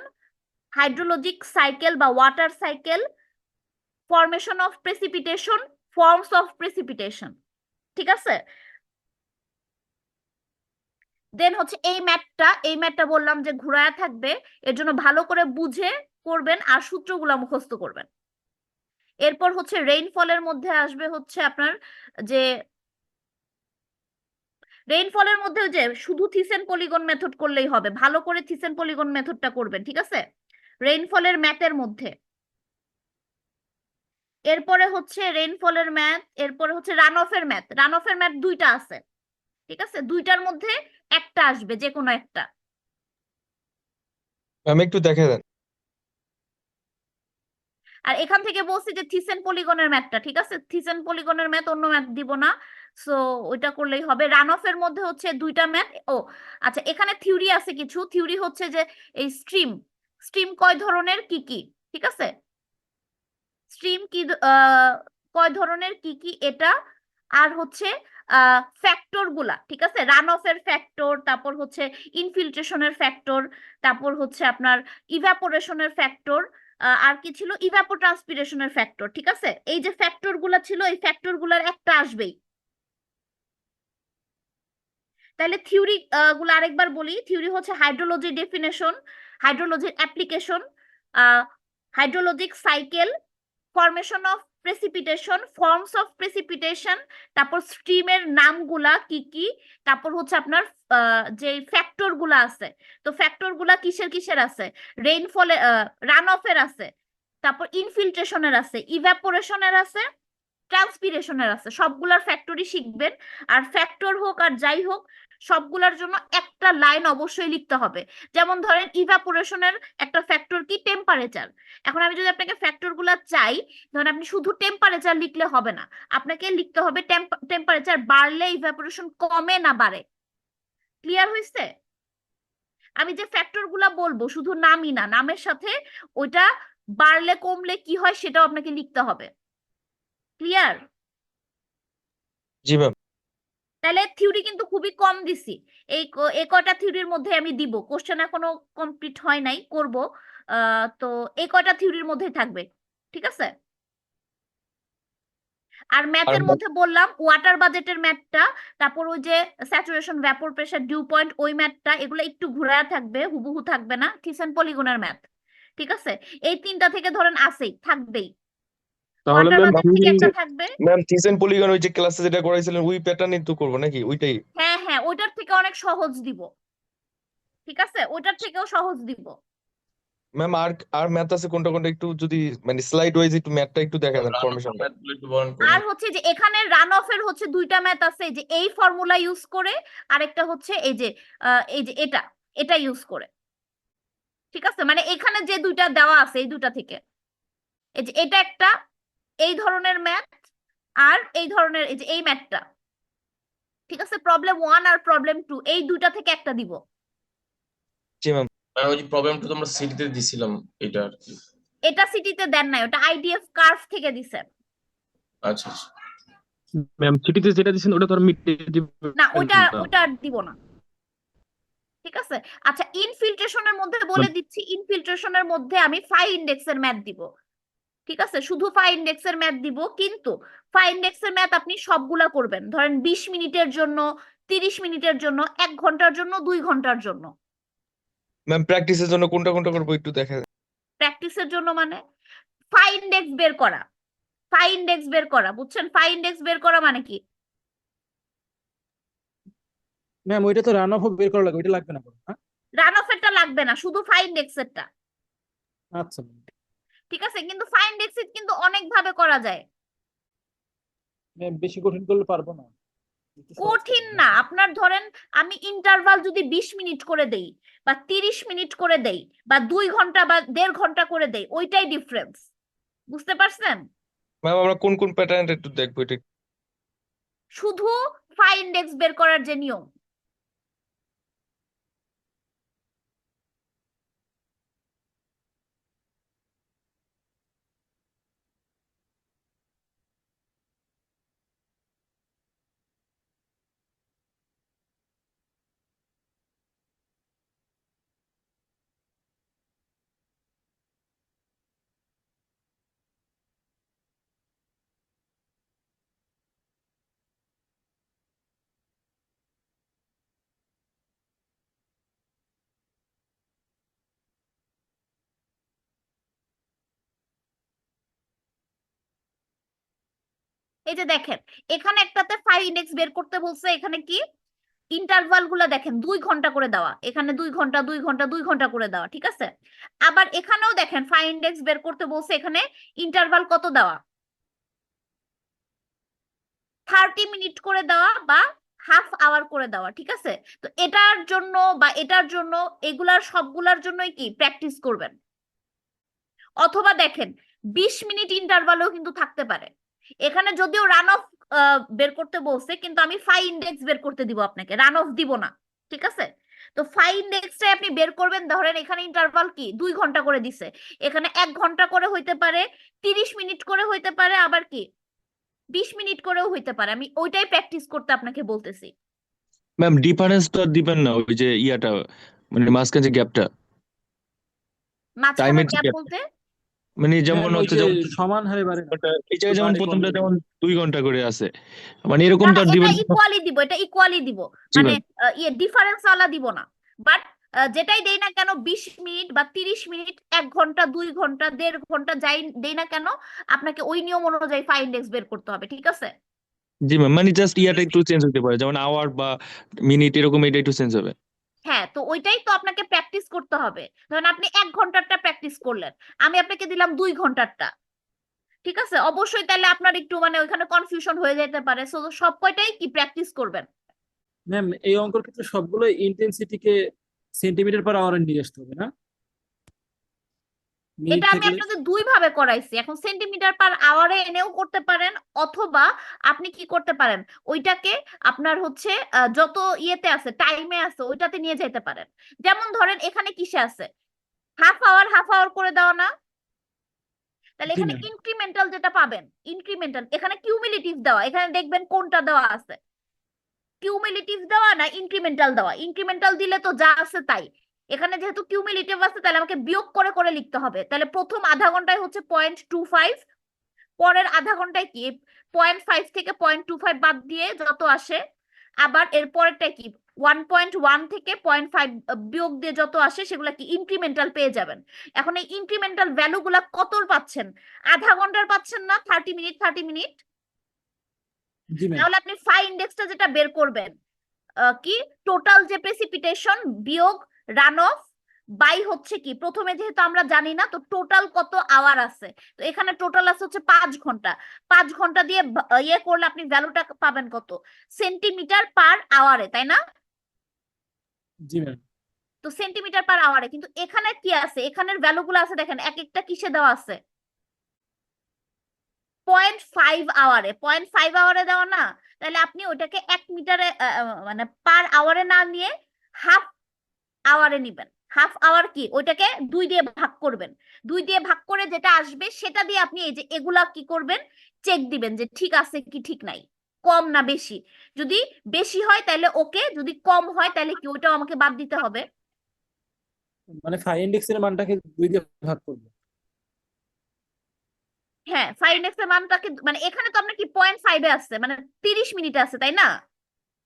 হাইড্রোলজিক সাইকেল বা water cycle, formation of precipitation, forms of precipitation, ঠিক আছে? দেন হচ্ছে এই ম্যাথটা বললাম যে ঘুরায়া থাকবে, এর জন্য ভালো করে বুঝে করবেন আর সূত্রগুলো মুখস্থ করবেন। এরপর হচ্ছে রেইনফলের মধ্যে আসবে হচ্ছে আপনার যে রেইনফলের মধ্যে যে শুধু থিসেন পলিগন মেথড করলেই হবে, ভালো করে থিসেন পলিগন মেথডটা করবেন, ঠিক আছে? রেইনফলের ম্যাথের মধ্যে। এরপরে হচ্ছে রেইনফলের ম্যাথ, এরপরে হচ্ছে রান অফের ম্যাথ। রান অফের ম্যাথ দুইটা আছে, ঠিক আছে? দুইটার মধ্যে একটা আসবে, যে কোনো একটা। ম্যাম একটু দেখে দেন। আর এখান থেকে বলছি যে থিসেন পলিগনের ম্যাথটা, ঠিক আছে? থিসেন পলিগনের ম্যাথ, অন্য ম্যাথ দিব না, সো ওইটা করলেই হবে। রান অফের মধ্যে হচ্ছে দুইটা ম্যাথ। ও আচ্ছা, এখানে থিওরি আছে কিছু। থিওরি হচ্ছে যে এই স্ট্রিম, স্ট্রিম কয় ধরনের, কি কি, ঠিক আছে? স্ট্রিম কি কয় ধরনের, কি কি, এটা। আর হচ্ছে ফ্যাক্টর গুলা, ঠিক আছে? রান অফের ফ্যাক্টর, তারপর হচ্ছে ইনফিল্ট্রেশনের ফ্যাক্টর, তারপর হচ্ছে আপনার ইভাপোরেশনের ফ্যাক্টর, আর কি ছিল, ইভাপোট্রান্সপিরেশনের ফ্যাক্টর, ঠিক আছে? এই যে ফ্যাক্টর গুলা ছিল, এই ফ্যাক্টর গুলার একটা আসবেই। তাহলে থিওরি গুলো আরেকবার বলি। থিওরি হচ্ছে হাইড্রোলজির ডেফিনেশন, হাইড্রোলজির application, hydrologic cycle, formation of precipitation, forms of precipitation, তারপর স্ট্রিমের নামগুলা কি কি, তারপর হচ্ছে আপনার যে ফ্যাক্টর গুলা আছে, তো ফ্যাক্টর গুলা কিসের কিসের আছে, রেইনফলে, রান অফের আছে, তারপর ইনফিল্ট্রেশনের আছে, ইভ্যাপোরেশনের আছে, ট্রান্সপিরেশনের আছে, সবগুলার ফ্যাক্টরি শিখবেন। আর ফ্যাক্টর হোক আর যাই হোক, সবগুলার জন্য একটা লাইন অবশ্যই লিখতে হবে। যেমন ধরেন ইভাপোরেশনের একটা ফ্যাক্টর কি, টেম্পারেচার। এখন আমি যদি আপনাকে ফ্যাক্টর গুলা চাই, ধরেন আপনি শুধু টেম্পারেচার লিখলে হবে না, আপনাকে লিখতে হবে টেম্পারেচার বাড়লে ইভাপোরেশন কমে না বাড়ে। ক্লিয়ার হয়েছে? আমি যে ফ্যাক্টর গুলা বলবো শুধু নামই না, নামের সাথে ওইটা বাড়লে কমলে কি হয় সেটাও আপনাকে লিখতে হবে। ক্লিয়ার? জি ম্যাম। তাহলে থিওরি কিন্তু খুবই কম দিছি। এই কয়টা থিওরির মধ্যে আমি দিব, কোশ্চেন এখনো কমপ্লিট হয় নাই, করব। তো এই কয়টা থিওরির মধ্যেই থাকবে, ঠিক আছে? আর আর ম্যাথের মধ্যে বললাম ওয়াটার বাজেটের ম্যাথটা, তারপর ওই যে saturation, vapour pressure, dew point, ওই ম্যাথটা, এগুলো একটু ঘোরায় থাকবে, হুবহু থাকবে না। থিসেন পলিগনের ম্যাথ, ঠিক আছে? এই তিনটা থেকে ধরেন আসেই, থাকবেই। তাহলে ওয়াটার ম্যাম বাজেট থেকে একটা থাকবে। ম্যাম থিসেন পলিগন ওই যে ক্লাসে যেটা করাইছিলেন ওই প্যাটার্নই তো করবো নাকি ওইটাই? হ্যাঁ হ্যাঁ, ওইটার থেকে অনেক সহজ দিব, ঠিক আছে? ওইটার থেকেও সহজ দিব। ম্যাম আর আর ম্যাথ আছে কোনটা কোনটা একটু যদি মানে স্লাইড ওয়াইজ একটু ম্যাথটা একটু দেখা দেন ফরমেশনটা। আর হচ্ছে যে এখানে রান অফের হচ্ছে দুইটা ম্যাথ আছে, যে এই ফর্মুলা ইউজ করে, আরেকটা হচ্ছে এই যে এটা ইউজ করে, ঠিক আছে? মানে এখানে যে দুইটা দেওয়া আছে এই দুইটা থেকে, এই যে এটা একটা এই ধরনের ম্যাথ, আর এই ধরনের এই যে এই ম্যাথটা, ঠিক আছে? প্রবলেম 1 আর প্রবলেম 2, এই দুইটা থেকে একটা দিব। জি ম্যাম। ওই যে প্রবলেমটা তোমরা সিটিতে দিছিলাম এটা আর কি। এটা সিটিতে দেন নাই, ওটা আইডিএফ কার্ভ থেকে দিছে। আচ্ছা আচ্ছা। ম্যাম চিঠিতে যেটা দিচ্ছেন ওটা তো আর মিটিয়ে না, দিবেন ওটা না। ওটা আর দিব না, ঠিক আছে? আচ্ছা, ইনফিল্ট্রেশনের মধ্যে বলে দিচ্ছি, ইনফিল্ট্রেশনের মধ্যে আমি ফাই ইন্ডেক্সের ম্যাথ দিব, ঠিক আছে? শুধু ফাই ইন্ডেক্সের ম্যাথ দিব, কিন্তু ফাই ইন্ডেক্সের ম্যাথ আপনি সবগুলা করবেন, ধরেন 20 মিনিটের জন্য, 30 মিনিটের জন্য, 1 ঘন্টার জন্য, 2 ঘন্টার জন্য, ম্যাম প্র্যাকটিসের জন্য কোনটা কোনটা করবো একটু দেখা যায়। প্র্যাকটিসের জন্য মানে ফাই ইন্ডেক্স বের করা, ফাই ইন্ডেক্স বের করা, বুঝছেন? ফাই ইন্ডেক্স বের করা মানে কি? ম্যাম ওইটা তো রান অফ বের করা লাগবে, ওইটা লাগবে না কোনো, হ্যাঁ? রান অফ এরটা লাগবে না, শুধু ফাই ইন্ডেক্স এরটা। আচ্ছা ম্যাম। ঠিক আছে, কিন্তু ফাই ইন্ডেক্স কিন্তু অনেক ভাবে করা যায়। ম্যাম বেশি কঠিন করলে পারবো না, একটু সহজ কঠিন করবেন। না, আপনার ধরেন আমি ইন্টারভাল যদি 20 মিনিট করে দেই বা 30 মিনিট করে দেই বা 2 ঘন্টা বা 1.5 ঘন্টা করে দেই, ওইটাই ডিফারেন্স। বুঝতে পারছেন? ম্যাম আমরা কোন কোন প্যাটার্নটা একটু দেখবো এটা। শুধু ফাই ইন্ডেক্স বের করার যে নিয়ম। এই যে দেখেন, এখানে একটাতে ফাই ইন্ডেক্স বের করতে বলছে, এখানে কি ইন্টারভাল গুলা দেখেন 2 ঘন্টা করে দেওয়া, এখানে 2 ঘন্টা 2 ঘন্টা 2 ঘন্টা করে দেওয়া, ঠিক আছে? আবার এখানেও দেখেন ফাই ইন্ডেক্স বের করতে বলছে, এখানে ইন্টারভাল কত দেওয়া, 30 মিনিট করে দেওয়া বা হাফ আওয়ার করে দেওয়া, ঠিক আছে? তো এটার জন্য বা এটার জন্য এগুলার সবগুলার জন্যই কি প্র্যাকটিস করবেন। অথবা দেখেন 20 মিনিট ইন্টারভালও কিন্তু থাকতে পারে। এখানে যদিও রান অফ বের করতে বলছে, কিন্তু আমি ফাই ইন্ডেক্স বের করতে দিব আপনাকে, রান অফ দিব না, ঠিক আছে? তো ফাই ইন্ডেক্সটাই আপনি বের করবেন। ধরেন এখানে ইন্টারভাল কি 2 ঘন্টা করে দিছে, এখানে 1 ঘন্টা করে হইতে পারে, 30 মিনিট করে হইতে পারে, আবার কি 20 মিনিট করেও হইতে পারে। আমি ওইটাই প্র্যাকটিস করতে আপনাকে বলতেছি। ম্যাম ডিফারেন্স তো আর দিবেন না, ওই যে ইয়াটা মানে মাঝখানে যে গ্যাপটা, মাঝখানের টাইমের যে গ্যাপ গ্যাপটা, বলতে মানে যেমন ম্যাম ওই হচ্ছে যে যেমন সমান হারে বাড়ে না, এই জায়গায় যেমন বাড়ে প্রথমটা কমে। যেমন 2 ঘন্টা করে আছে, মানে এরকম না তো না, আর এটা দিবেন না। ইকুয়ালি দিব, এটা ইকুয়ালি দিব, জি মানে ম্যাম। ডিফারেন্স ওয়ালা দিব না। বাট যেটাই দেই না কেন, 20 মিনিট বা 30 মিনিট, 1 ঘন্টা 2 ঘন্টা 1.5 ঘন্টা যাই দেই না কেন, আপনাকে ওই নিয়ম অনুযায়ী ফাই ইন্ডেক্স বের করতে হবে, ঠিক আছে? জি ম্যাম, মানে জাস্ট ইয়াটা একটু চেঞ্জ হতে পারে, যেমন আওয়ার বা মিনিট এরকম, এটা একটু চেঞ্জ হবে। হ্যাঁ, তো ওইটাই তো আপনাকে প্র্যাকটিস করতে হবে। ধরেন আপনি 1 ঘন্টারটা প্র্যাকটিস করলেন, আমি আপনাকে দিলাম 2 ঘন্টারটা, ঠিক আছে? অবশ্যই তাহলে আপনার একটু মানে ওইখানে কনফিউশন হয়ে যেতে পারে, সো সব কয়টাই কি প্র্যাকটিস করবেন। ম্যাম এই অঙ্কের ক্ষেত্রে সবগুলো ইন্টেন্সিটিকে সেন্টিমিটার পার আওয়ারে নিয়ে আসতে হবে না? মিনিট এটা আমি থাকলে আপনাদের 2 ভাবে করাইছি, এখন সেন্টিমিটার পার আওয়ারে এনেও করতে পারেন, অথবা আপনি কি করতে পারেন, ওইটাকে আপনার হচ্ছে যত ইয়েতে আছে, টাইমে আছে, ওইটাতে নিয়ে যেতে পারেন। যেমন ধরেন এখানে কিসে আছে, হাফ আওয়ার করে দেওয়া না? তাহলে জি এখানে ম্যাম। ইনক্রিমেন্টাল যেটা পাবেন, ইনক্রিমেন্টাল, এখানে কিউমুলেটিভ দেওয়া, এখানে দেখবেন কোনটা দেওয়া আছে, কিউমুলেটিভ দেওয়া না ইনক্রিমেন্টাল দেওয়া। ইনক্রিমেন্টাল দিলে তো যা আছে তাই, এখানে যেহেতু কিউমুলেটিভ আছে তাহলে আমাকে বিয়োগ করে করে লিখতে হবে। তাহলে প্রথম আধা ঘন্টায় হচ্ছে 0.25, পরের আধা ঘন্টায় কি 0.5 থেকে 0.25 বাদ দিয়ে যত আসে, আবার এর পরেরটা কি 1.1 থেকে 0.5 বিয়োগ দিয়ে যত আসে, সেগুলা কি ইনক্রিমেন্টাল পেয়ে যাবেন। এখন এই ইনক্রিমেন্টাল ভ্যালু গুলা কতর পাচ্ছেন, আধা ঘন্টার পাচ্ছেন না, 30 মিনিট 30 মিনিট। জি ম্যাম। তাহলে আপনি ফাই ইন্ডেক্সটা যেটা বের করবেন, কি টোটাল যে প্রেসিপিটেশন বিয়োগ রান অফ বাই হচ্ছে কি, প্রথমে যেহেতু আমরা জানি না, তো টোটাল কত আওয়ার আছে, তো এখানে টোটাল আছে হচ্ছে 5 ঘন্টা। 5 ঘন্টা দিয়ে ইয়ে করলে আপনি ভ্যালুটা পাবেন কত, সেন্টিমিটার পার আওয়ারে, তাই না? জি ম্যাম। তো সেন্টিমিটার পার আওয়ারে, কিন্তু এখানে কি আছে, এখানের ভ্যালুগুলো আছে দেখেন, এক একটা কিসে দেওয়া আছে, 0.5 আওয়ারে, 0.5 আওয়ারে দেওয়া না? তাহলে আপনি ওইটাকে 1 মিটারে মানে পার আওয়ারে না নিয়ে হাফ আওয়ারে নিবেন। হাফ আওয়ার কি, ওইটাকে 2 দিয়ে ভাগ করবেন, 2 দিয়ে ভাগ করে যেটা আসবে সেটা দিয়ে আপনি এই যে এগুলা কি করবেন, চেক দিবেন যে ঠিক আছে কি ঠিক নাই, কম না বেশি। যদি বেশি হয় তাহলে ওকে, যদি কম হয় তাহলে কি ওইটাও আমাকে বাদ দিতে হবে। মানে ফাই ইন্ডেক্সের মানটাকে 2 দিয়ে ভাগ করবো। হ্যাঁ, ফাই ইন্ডেক্সের মানটাকে, মানে এখানে তো আপনার কি 0.5 এ আছে, মানে 30 মিনিট আছে, তাই না?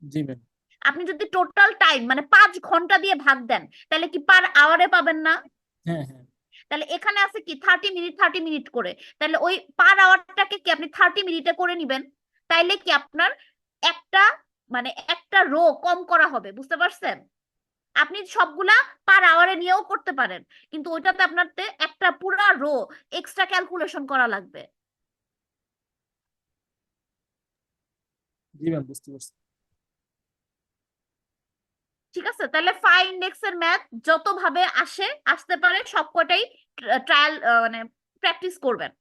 জি ম্যাম। আপনি যদি টোটাল টাইম মানে 5 ঘন্টা দিয়ে ভাগ দেন তাহলে কি পার আওয়ারে পাবেন না? হ্যাঁ হ্যাঁ তাহলে এখানে আছে কি 30 মিনিট করে, তাহলে ওই পার আওয়ারটাকে কি আপনি 30 মিনিটে করে নিবেন, তাইলে কি আপনার একটা মানে একটা রো কম করা হবে, বুঝতে পারছেন? আপনি সবগুলা পার আওয়ারে নিয়েও করতে পারেন, কিন্তু ওইটাতে আপনার একটা পুরা রো এক্সট্রা ক্যালকুলেশন করা লাগবে। জি ম্যাম, বুঝতে পারছি। ঠিক আছে, তাহলে ফাই ইন্ডেক্স এর ম্যাথ যত ভাবে আসতে পারে সবকটাই ট্রায়াল মানে প্র্যাকটিস করবেন।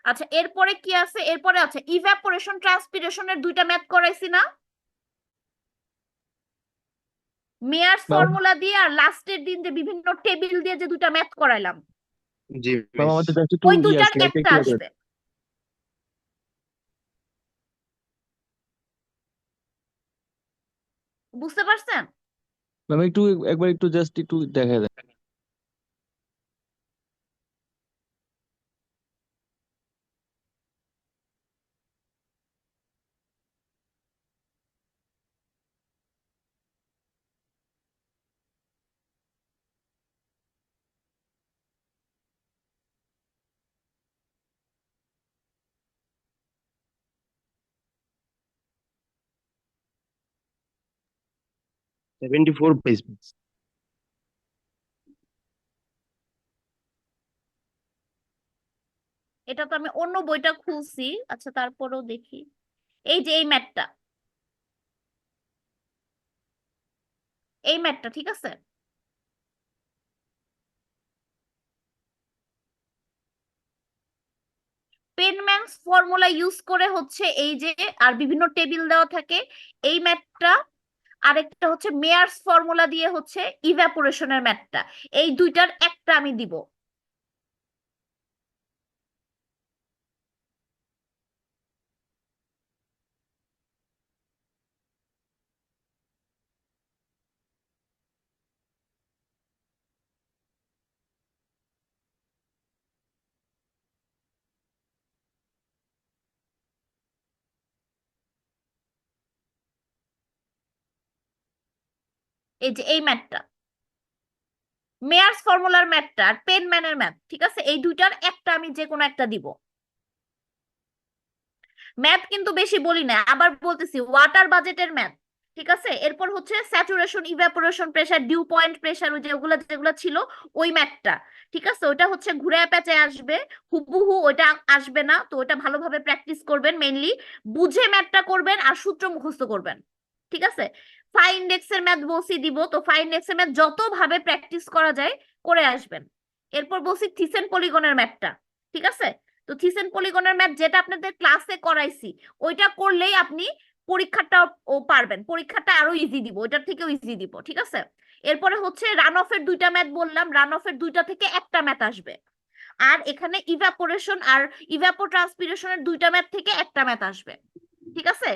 আচ্ছা, এরপরে কি আছে? এরপরে আছে ইভ্যাপোরেশন ট্রান্সপিরেশনের 2টা ম্যাথ করাইছি না? মেয়ার্স ম্যাম ফর্মুলা দিয়ে আর লাস্টের দিন যে বিভিন্ন টেবিল দিয়ে যে 2টা ম্যাথ করাইলাম, জি ম্যাম মিস। আমাদের জাস্ট একটু ওই দুইটার স্লাইডটা একটা একটু ইয়ে করে আসবে। বুঝতে পারছেন? ম্যাম একটু একবার একটু জাস্ট একটু দেখা দেন। / 74 পেজ মিস। এটা তো আমি অন্য বইটা খুলছি, আচ্ছা তারপরেও দেখি। এই যে এই ম্যাথটা ঠিক আছে। পেনম্যানস ফর্মুলা ইউজ করে হচ্ছে এই যে, আর বিভিন্ন টেবিল দেওয়া থাকে এই ম্যাথটা, আরেকটা হচ্ছে মেয়ার্স ফর্মুলা দিয়ে হচ্ছে ইভ্যাপোরেশনের ম্যাথটা, এই দুইটার একটা আমি দিব। এই যে এই ম্যাথটা, মেয়ার্স ফর্মুলার ম্যাথটা আর পেনম্যানের ম্যাথ, ঠিক আছে, এই দুইটার একটা আমি যে কোনো একটা দিব। ম্যাথ কিন্তু বেশি বলি না, আবার বলতেছি ওয়াটার বাজেটের ম্যাথ, ঠিক আছে। এরপর হচ্ছে saturation, evaporation pressure, dew point pressure, ওই যেগুলো যেগুলো ছিল ওই ম্যাথটা, ঠিক আছে। ওটা হচ্ছে ঘুরে প্যাচে আসবে, হুবহু ওইটা আসবে না, তো ওটা ভালোভাবে প্র্যাকটিস করবেন, মেইনলি বুঝে ম্যাথটা করবেন আর সূত্র মুখস্থ করবেন, ঠিক আছে। ফাই ইন্ডেক্সের ম্যাথ বলছি দিব, তো ফাই ইন্ডেক্সের ম্যাথ যত ভাবে প্র্যাকটিস করা যায় করে আসবেন। এরপর বলছি থিসেন পলিগনের ম্যাথটা, ঠিক আছে। তো থিসেন পলিগনের ম্যাথ যেটা আপনাদের ক্লাসে করাইছি ওইটা করলেই আপনি পরীক্ষাটা ও পারবেন, পরীক্ষাটা আরো ইজি দিব, ওইটার থেকেও ইজি দিব, ঠিক আছে। এরপরে হচ্ছে রান অফের 2টা ম্যাথ বললাম, রান অফের 2টা থেকে একটা ম্যাথ আসবে, আর এখানে ইভাপোরেশন আর ইভাপো ট্রান্সপিরেশনের 2টা ম্যাথ থেকে একটা ম্যাথ আসবে, ঠিক আছে।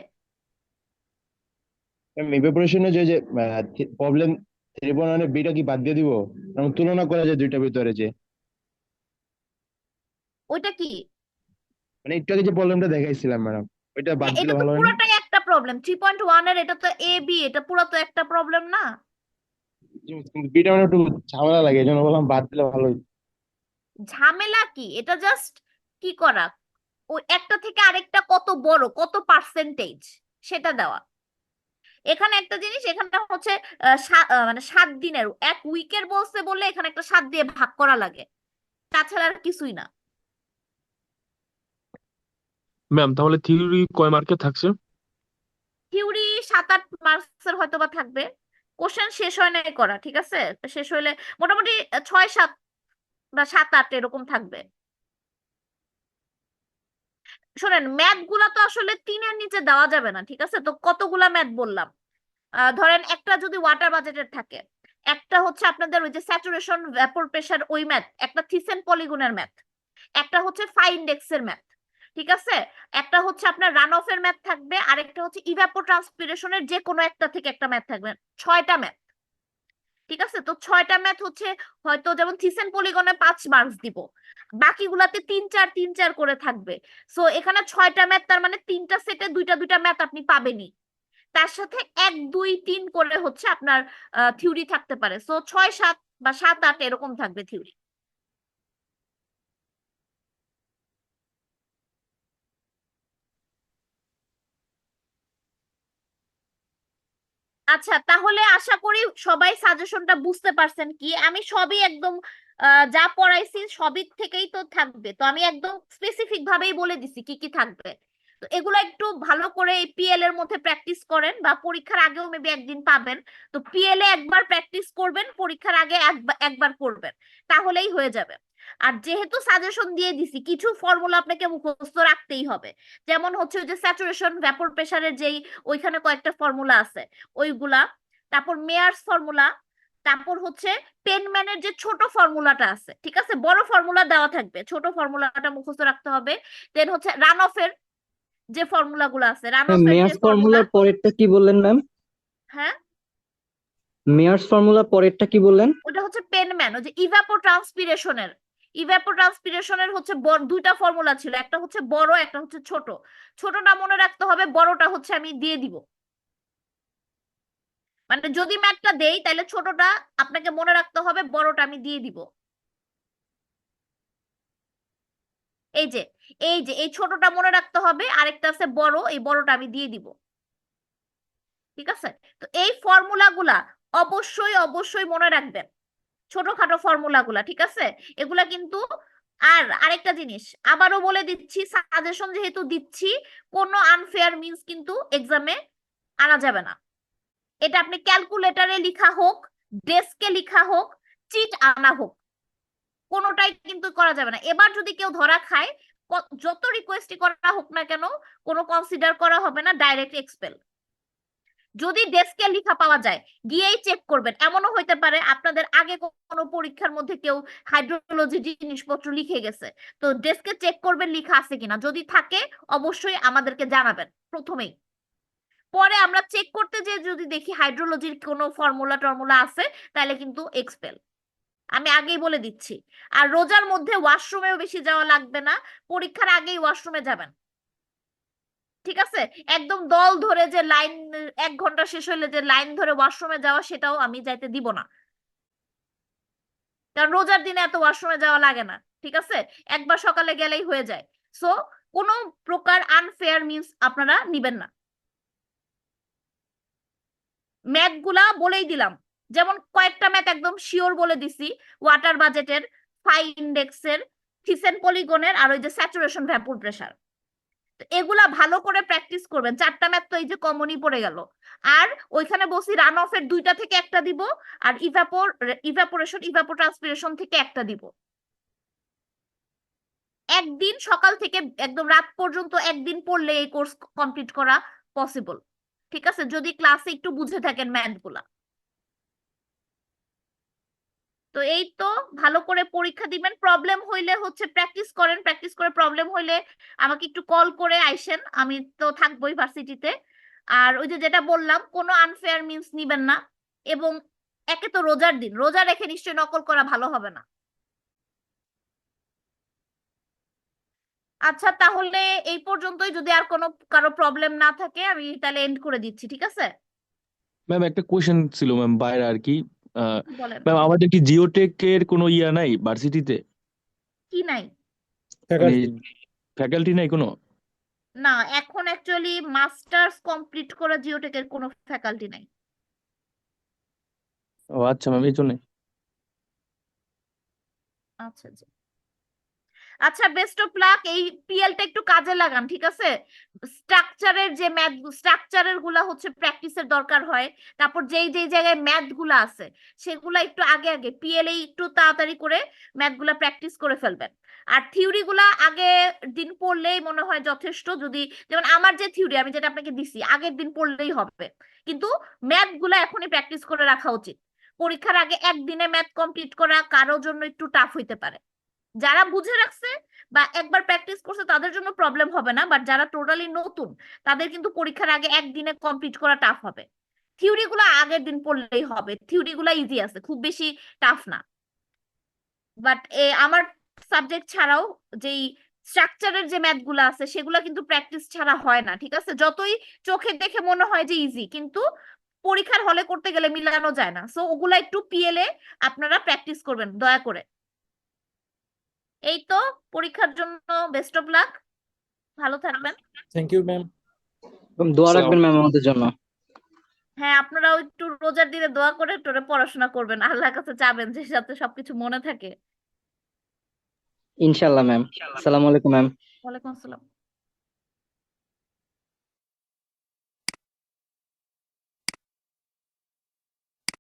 ইভ্যাপোরেশনে যে প্রবলেম 3.1 বিটা কি বাদ দিয়ে দিব? কারণ তুলনা করা যায় দুইটার ভিতরে যে, ওইটা কি? মানে একটু আগে যে প্রবলেমটা দেখাইছিলাম ম্যাডাম, ওইটা বাদ হ্যাঁ, দিলে এটা তো ভালো হয় না? পুরোটাই একটা প্রবলেম, 3.1 এর এটা তো এ বি, এটা পুরো তো একটা প্রবলেম না? কিন্তু বিটা মানে একটু ঝামেলা লাগে, এই জন্য বললাম বাদ দিলে ভালো হতো। ঝামেলা কি, এটা জাস্ট কি করা, ওই একটা থেকে আরেকটা কত বড়, কত পার্সেন্টেজ সেটা দেওয়া। এখানে একটা জিনিস, এখানে হচ্ছে মানে 7 দিনের, এক উইকের বলছে বলে এখানে একটা 7 দিয়ে ভাগ করা লাগে, তাছাড়া আর কিছুই না। ম্যাম তাহলে থিওরি কয় মার্কের থাকছে? থিওরি 7-8 মার্কসের হয়তো বা থাকবে, কোশ্চেন শেষ হয় নাই করা, ঠিক আছে, শেষ হইলে মোটামুটি 6-7 বা 7-8 এরকম থাকবে। শোনেন, ম্যাথ গুলা তো আসলে 3-এর নিচে দেওয়া যাবে না, ঠিক আছে। তো কতগুলা ম্যাথ বললাম, ধরেন একটা যদি ওয়াটার বাজেটের থাকে, একটা হচ্ছে আপনাদের ওই যে স্যাচুরেশন ভ্যাপর প্রেসার ওই ম্যাথ, একটা থিসেন পলিগনের ম্যাথ, একটা হচ্ছে ফাই ইন্ডেক্সের ম্যাথ, ঠিক আছে, একটা হচ্ছে আপনার রান অফ এর ম্যাথ থাকবে, আর একটা হচ্ছে ইভাপো ট্রান্সপিরেশনের যে কোনো একটা থেকে একটা ম্যাথ থাকবে, 6টা ম্যাথ, ঠিক আছে। তো 6টা ম্যাথ হচ্ছে হয়তো যেমন থিসেন পলিগনে 5 মার্কস দিব, বাকিগুলাতে 3-4 করে থাকবে। সো এখানে 6টা ম্যাথ, তার মানে 3টা সেটে 2টা ম্যাথ আপনি পাবেনই। তার সাথে 1 2 3 করে হচ্ছে আপনার থিওরি থাকতে পারে। সো 6 7 বা 7 8 এরকম থাকবে থিওরি। আচ্ছা, তাহলে আশা করি সবাই সাজেশনটা বুঝতে পারছেন। কি আমি সবই একদম যা পড়াইছি সবই থেকেই তো থাকবে, তো আমি একদম স্পেসিফিক ভাবেই বলে দিছি কি কি থাকবে। তো এগুলো একটু ভালো করে পিএল এর মধ্যে প্র্যাকটিস করেন, বা পরীক্ষার আগেও মেবি একদিন পাবেন। তো পিএল এ একবার প্র্যাকটিস করবেন, পরীক্ষার আগে একবার করবেন, তাহলেই হয়ে যাবে। আর যেহেতু সাজেশন দিয়ে দিছি, কিছু ফর্মুলা আপনাকে মুখস্থ রাখতেই হবে। যেমন হচ্ছে যে স্যাচুরেশন ভ্যাপর প্রেসারের যেই ওইখানে কয়েকটা ফর্মুলা আছে ওইগুলা, তারপর মেয়ার্স ফর্মুলা, তারপর হচ্ছে পেনম্যানের যে ছোট ফর্মুলাটা আছে, ঠিক আছে, বড় ফর্মুলা দেওয়া থাকবে, ছোট ফর্মুলাটা মুখস্থ রাখতে হবে। দেন হচ্ছে রান অফের যে ফর্মুলাগুলো আছে, রান অফের যে মেয়ার্স ফর্মুলা। ফর্মুলার পরেরটা কি বললেন ম্যাম? হ্যাঁ, মেয়ার্স ফর্মুলার পরেরটা কি বললেন? ওটা হচ্ছে পেনম্যান, ওই যে ইভাপোট্রান্সপিরেশনের হচ্ছে দুইটা ফর্মুলা ছিল, একটা হচ্ছে বড়, একটা হচ্ছে ছোট। ছোটটা মনে রাখতে হবে, বড়টা হচ্ছে আমি দিয়ে দিব। মানে যদি ম্যাথটা দেই তাহলে ছোটটা আপনাকে মনে রাখতে হবে, বড়টা আমি দিয়ে দিব। এই যে এই ছোটটা মনে রাখতে হবে, আরেকটা আছে বড়, এই বড়টা আমি দিয়ে দিব। ঠিক আছে, তো এই ফর্মুলাগুলা অবশ্যই অবশ্যই মনে রাখবেন, ছোটখাটো ফর্মুলাগুলা, ঠিক আছে, এগুলা কিন্তু। আর আরেকটা জিনিস আবারও বলে দিচ্ছি, সাজেশন যেহেতু দিচ্ছি, কোনো আনফেয়ার মিন্স কিন্তু এক্সামে আনা যাবে না। এটা আপনি ক্যালকুলেটরে লিখা হোক, ডেস্কে লিখা হোক, চিট আনা হোক, কোনোটাই কিন্তু করা যাবে না। এবার যদি কেউ ধরা খায়, যত রিকোয়েস্টই করা হোক না কেন, কোনো কনসিডার করা হবে না, ডাইরেক্ট এক্সপেল। যদি ডেস্কে লিখা পাওয়া যায়, গিয়েই চেক করবেন। এমনও হইতে পারে আপনাদের আগে কোনো পরীক্ষার মধ্যে কেউ হাইড্রোলজি জিনিসপত্র লিখে গেছে, তো ডেস্কে চেক করবেন লিখা আছে কিনা, যদি থাকে অবশ্যই আমাদেরকে জানাবেন প্রথমেই। পরে আমরা চেক করতে যে যদি দেখি হাইড্রোলজির কোনো ফর্মুলা টর্মুলা আছে, তাহলে কিন্তু এক্সপেল। আমি আগেই বলে দিচ্ছি। আর রোজার মধ্যে ওয়াশরুমেও বেশি যাওয়া লাগবে না, পরীক্ষার আগেই ওয়াশরুমে যাবেন, ঠিক আছে। একদম দল ধরে যে লাইন, 1 ঘন্টা শেষ হইলে যে লাইন ধরে ওয়াশরুমে যাওয়া, সেটাও আমি যাইতে দিব না, কারণ রোজার দিনে এত ওয়াশরুমে যাওয়া লাগে না, ঠিক আছে, একবার সকালে গেলেই হয়ে যায়। সো কোনো প্রকার আনফেয়ার মিন্স আপনারা নিবেন না। ম্যাথ গুলা বলেই দিলাম, যেমন কয়েকটা ম্যাথ একদম শিওর বলে দিছি, ওয়াটার বাজেটের, ফাই ইন্ডেক্সের, থিসেন পলিগনের, আর ওই যে স্যাচুরেশন ভ্যাপর প্রেসার। তো এগুলা ভালো করে প্র্যাকটিস করবেন। 4টা ম্যাথ তো এই যে কমনই পড়ে গেল। আর ওইখানে বলছি রান অফের 2টা থেকে একটা দিব, আর ইভাপোট্রান্সপিরেশন থেকে একটা দিব। একদিন সকাল থেকে একদম রাত পর্যন্ত একদিন পড়লে এই কোর্স কমপ্লিট করা পসিবল, ঠিক আছে, যদি ক্লাসে একটু বুঝে থাকেন ম্যাথ গুলা। তো এই তো, ভালো করে পরীক্ষা দিবেন। প্রবলেম হইলে হচ্ছে প্র্যাকটিস করেন, প্র্যাকটিস করে প্রবলেম হইলে আমাকে একটু কল করে আইসেন, আমি তো থাকবোই ভার্সিটিতে। আর ওই যে যেটা বললাম, কোনো আনফেয়ার মিন্স নিবেন না। এবং একে তো রোজার দিন, রোজা রেখে নিশ্চয়ই নকল করা ভালো হবে না। আচ্ছা, তাহলে এই পর্যন্তই। যদি আর কোনো কারো প্রবলেম না থাকে আমি তাহলে এন্ড করে দিচ্ছি, ঠিক আছে। ম্যাম একটা কোয়েশ্চেন ছিল ম্যাম, বাইরে আর কি। বলেন। ম্যাম আমাদের কি জিওটেক এর কোনো ইয়া নাই ভার্সিটিতে? কি নাই? মানে ফ্যাকাল্টি নাই কোনো? না, এখন অ্যাকচুয়ালি মাস্টার্স কমপ্লিট করা জিওটেকের কোনো ফ্যাকাল্টি নাই। ও আচ্ছা ম্যাম, এই জন্য। আচ্ছা জি। আচ্ছা, বেস্ট অফ লাক। এই পিএলটা একটু কাজে লাগান, ঠিক আছে। স্ট্রাকচারের যে ম্যাথ, স্ট্রাকচারের গুলা হচ্ছে প্র্যাকটিসের দরকার হয়। তারপর যেই যেই জায়গায় ম্যাথ গুলা আছে সেগুলা একটু আগে আগে পিএলএ একটু তাড়াতাড়ি করে ম্যাথ গুলা প্র্যাকটিস করে ফেলবেন। আর থিওরি গুলা আগে দিন পড়লেই মনে হয় যথেষ্ট। যদি যেমন আমার যে থিওরি আমি যেটা আপনাকে দিছি, আগের দিন পড়লেই হবে, কিন্তু ম্যাথ গুলা এখনই প্র্যাকটিস করে রাখা উচিত। পরীক্ষার আগে একদিনে ম্যাথ কমপ্লিট করা কারোর জন্য একটু টাফ হইতে পারে। যারা বুঝে রাখছে বা একবার প্র্যাকটিস করছে তাদের জন্য প্রবলেম হবে না, বাট যারা টোটালি নতুন তাদের কিন্তু পরীক্ষার আগে একদিনে কমপ্লিট করা টাফ হবে। থিওরি গুলো আগের দিন পড়লেই হবে, থিওরি গুলো ইজি আছে, খুব বেশি টাফ না। বাট আমার সাবজেক্ট ছাড়াও যেই স্ট্রাকচারের যে ম্যাথ গুলো আছে সেগুলো কিন্তু প্র্যাকটিস ছাড়া হয় না, ঠিক আছে? যতই চোখে দেখে মনে হয় যে ইজি, কিন্তু পরীক্ষার হলে করতে গেলে মিলানো যায় না। সো ওগুলা একটু পিএলএ আপনারা প্র্যাকটিস করবেন দয়া করে। এই তো, পরীক্ষার জন্য বেস্ট অফ লাক, ভালো থাকবেন। Thank you ma'am. দোয়া রাখবেন ম্যাম আমাদের জন্য। হ্যাঁ, আপনারাও একটু রোজার দিনে দোয়া করে টোরে পড়াশোনা করবেন, আল্লাহর কাছে চাবেন যে যাতে সবকিছু মনে থাকে। ইনশাআল্লাহ ম্যাম। আসসালামু আলাইকুম ম্যাম। ওয়ালাইকুম আসসালাম।